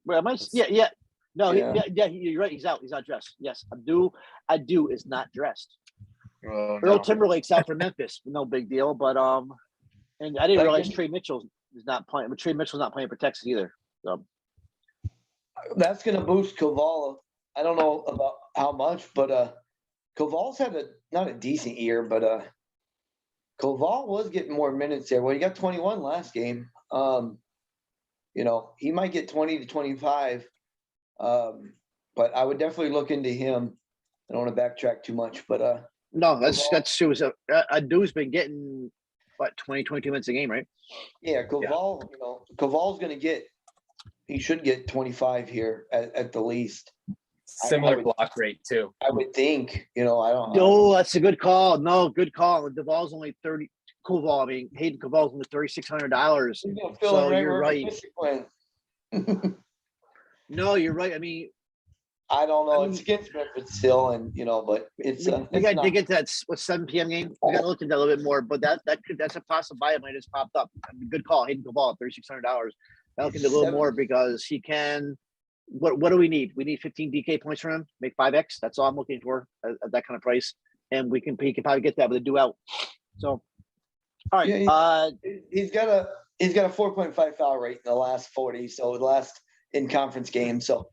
Well, am I? Yeah. No, yeah. You're right. He's out. He's not dressed. Yes, Adu is not dressed. Oh, Earl Timberlake's out for Memphis. No big deal. But and I didn't realize Trey Mitchell is not playing. But Trey Mitchell's not playing for Texas either. So that's going to boost Kovala. I don't know about how much, but Koval's had not a decent year, but Koval was getting more minutes there. Well, he got 21 last game. You know, he might get 20 to 25. But I would definitely look into him. I don't want to backtrack too much, but no, that's true. So Adu's been getting what 20, 22 minutes a game, right? Yeah, Koval. Yeah. You know, Koval's going to get. He should get 25 here at the least. Similar block rate too. I would think, you know, I don't know. Oh, that's a good call. No, good call. Duvall's only 30. Koval, I mean, Hayden Koval's only $3,600. So you're right. No, you're right. I mean, I don't know. It's against Memphis still, and you know, but it's. We got to dig into that 7 p.m. game. We got to look into that a little bit more. But that's a possible buy. It might just popped up. I mean, good call, Hayden Koval, $3,600. I'll look into a little more because he can. What do we need? We need 15 DK points from him. Make 5x. That's all I'm looking for at that kind of price, and he can probably get that with a do out. So, all right. Yeah, he's got a 4.5 foul rate in the last 40. So the last in conference game. So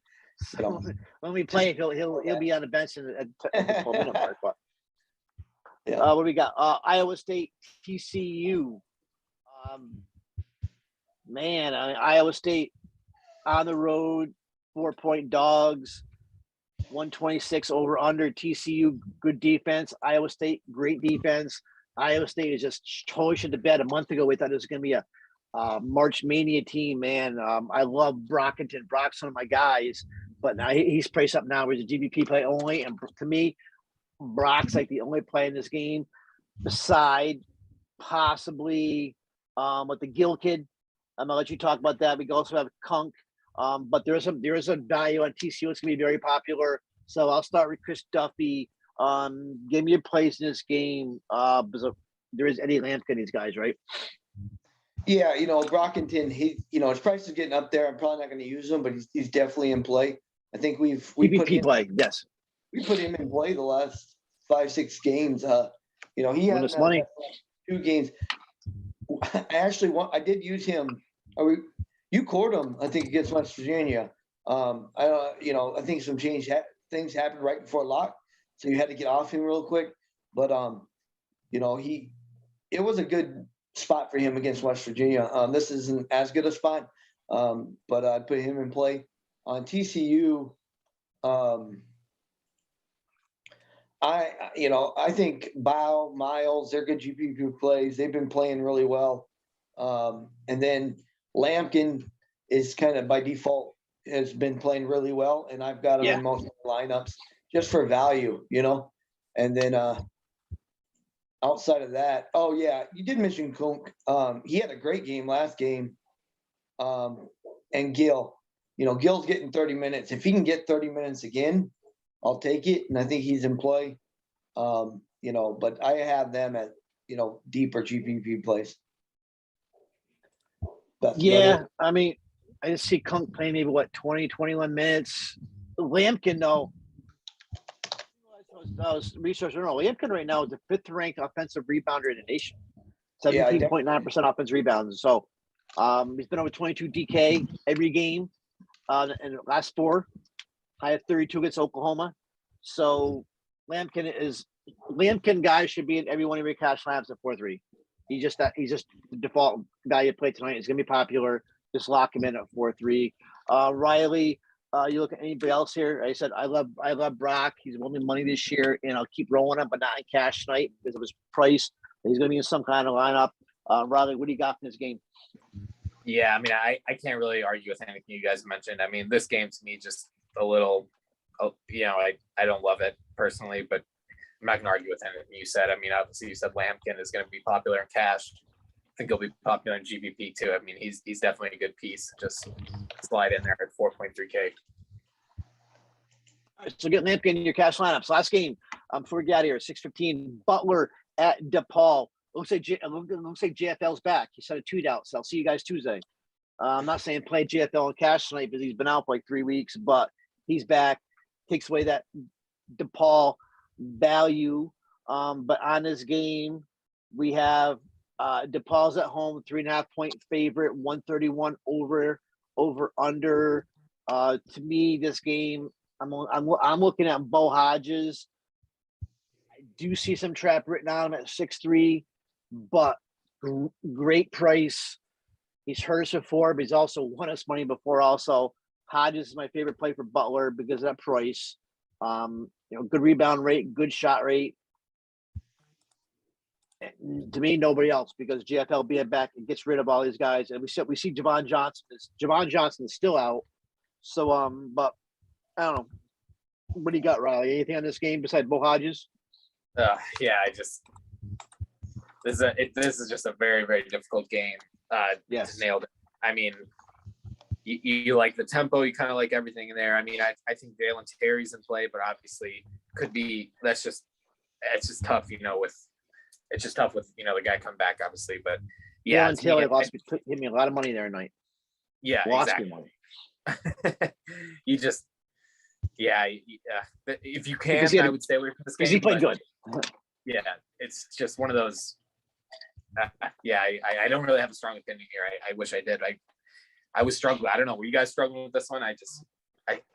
you know. When we play, he'll be on the bench at the 12 minute mark. But yeah. What do we got? Iowa State TCU. Man, I mean, Iowa State on the road. 4-point dogs, 126 over under. TCU, good defense. Iowa State, great defense. Iowa State is just totally shit to bed. A month ago, we thought it was going to be a March Mania team, man. I love Brockington. Brock's one of my guys, but now he's priced up now. He's a GBP play only. And to me, Brock's like the only play in this game beside possibly with the Gill kid. I'm gonna let you talk about that. We can also have Kunk. But there is a value on TCU. It's gonna be very popular. So I'll start with Chris Duffy. Give me a place in this game. Because there is Eddie Lampkin, these guys, right? Yeah, Brockington, his price is getting up there. I'm probably not going to use him, but he's definitely in play. I think we put PvP play, yes. We put him in play the last 5-6 games. He Win had us money. 2 games. I did use him. You cored him, I think, against West Virginia. I think some things happened right before lock, so you had to get off him real quick. But it was a good spot for him against West Virginia. This isn't as good a spot, but I'd put him in play. On TCU, I think Bao, Miles, they're good GPP plays. They've been playing really well. And then Lampkin is kind of by default has been playing really well, and I've got him in most of the lineups just for value, And then outside of that, you did mention Kunk. He had a great game last game. And Gill, Gill's getting 30 minutes. If he can get 30 minutes again, I'll take it. And I think he's in play. But I have them at, deeper GPP plays. I mean, I just see Kunk playing maybe 20, 21 minutes. Lampkin, though. I was researching. Lampkin right now is the 5th ranked offensive rebounder in the nation. 17.9% offensive rebounds. So he's been over 22 DK every game in the last 4. High of 32 against Oklahoma. So Lampkin guys should be in every one of your cash lineups at 4-3. He's just the default value play tonight. It's gonna be popular. Just lock him in at 4-3. Riley, you look at anybody else here. I said I love Brock. He's winning money this year, and I'll keep rolling him, but not in cash tonight because of his price. He's gonna be in some kind of lineup. Riley, what do you got in this game? Yeah, I mean, I can't really argue with anything you guys mentioned. I mean, this game to me just a little, I don't love it personally, but I'm not gonna argue with anything you said. I mean, obviously you said Lampkin is gonna be popular in cash. I think he'll be popular in GPP too. I mean, he's definitely a good piece. Just slide in there at 4.3K. All right, so get Lampkin in your cash lineups. Last game, before we get out of here, 6:15. Butler at DePaul. Looks like JFL's back. He set a tweet out, so I'll see you guys Tuesday. I'm not saying play JFL in cash tonight because he's been out for like 3 weeks, but he's back. Takes away that DePaul value. But on this game, we have DePaul's at home, 3.5 point favorite, 131 over under. To me, this game, I'm looking at Bo Hodges. I do see some trap written on him at 6'3", but great price. He's hurt us before, but he's also won us money before. Also, Hodges is my favorite play for Butler because of that price. Good rebound rate, good shot rate. To me, nobody else because GFL being back and gets rid of all these guys, and we see Javon Johnson. Javon Johnson is still out. So, but I don't know. What do you got, Riley? Anything on this game besides Bo Hodges? This is just a very, very difficult game. Yes. Nailed it. I mean, you like the tempo, you kind of like everything in there. I mean, I think Jalen Terry's in play, but obviously it's just tough, it's just tough with, the guy come back, obviously, but yeah. Jalen Terry hit me a lot of money there tonight. Yeah, lost exactly. me money. If you can, I would stay away from this game. Because he played good. Yeah, it's just one of those. I don't really have a strong opinion here. I wish I did. I was struggling. I don't know. Were you guys struggling with this one? I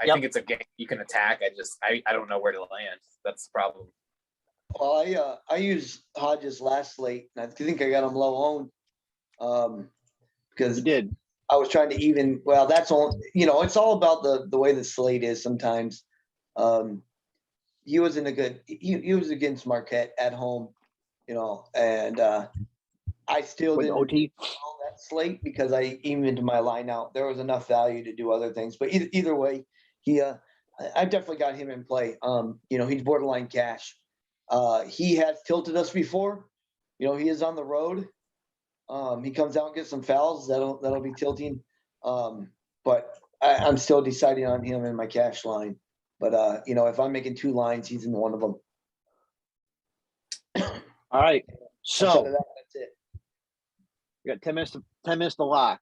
think it's a game you can attack. I don't know where to land. That's the problem. Well, I used Hodges last slate, and I think I got him low owned. Because you did. I was trying to even. Well, that's all. It's all about the way the slate is sometimes. He was in a good. He was against Marquette at home, and I still didn't OT on that slate because I evened my line out. There was enough value to do other things, but either way, I definitely got him in play. He's borderline cash. He has tilted us before, he is on the road. He comes out and gets some fouls. That'll be tilting. But I'm still deciding on him in my cash line. But if I'm making 2 lines, he's in one of them. All right. Outside So of that, that's it. we got 10 minutes to lock.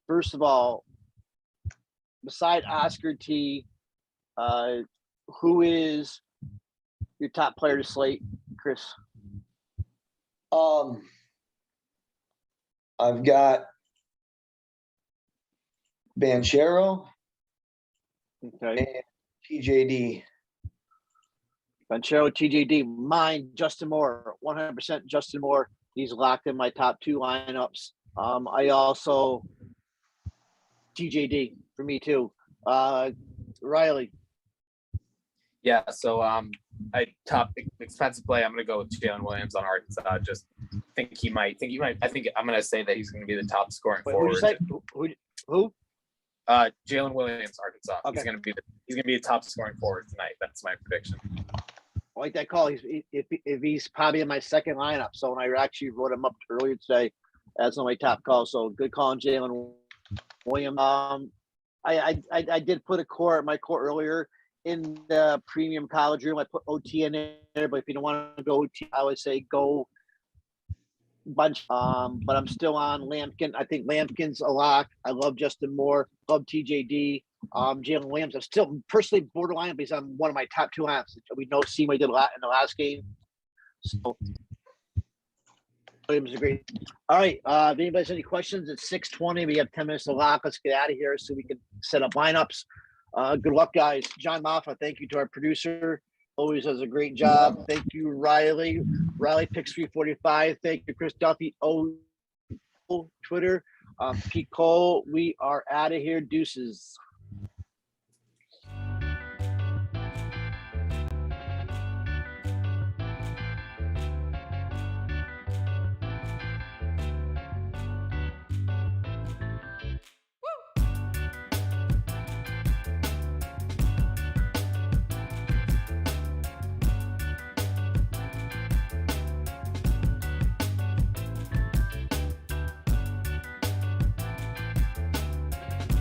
First of all, beside Oscar T, who is your top player to slate, Chris? I've got Banchero Okay. and TJD. Banchero, TJD. Mine, Justin Moore, 100% Justin Moore. He's locked in my top 2 lineups. I also TJD for me too. Riley. Yeah, so I top expensive play. I'm gonna go with Jalen Williams on Arkansas. Just think he might. I think I'm gonna say that he's gonna be the top scoring Wait, forward. Who? Jalen Williams, Arkansas. Okay. He's gonna be the top scoring forward tonight. That's my prediction. I like that call. If he's probably in my second lineup. So when I actually wrote him up earlier today, that's one of my top calls. So good call on Jalen Williams. I did put my core earlier in the premium college room. I put OT in there, but if you don't want to go OT, I would say go bunch. But I'm still on Lampkin. I think Lampkin's a lock. I love Justin Moore. Love TJD. Jalen Williams. I'm still personally borderline, but he's on one of my top 2 apps. We know Seymour did a lot in the last game. So Williams is great. All right. If anybody has any questions, it's 6:20. We have 10 minutes to lock. Let's get out of here so we can set up lineups. Good luck, guys. John Moffa, thank you to our producer. Always does a great job. Thank you, Riley. Riley picks 345. Thank you, Chris Duffy. Twitter. Pete Cole. We are out of here. Deuces.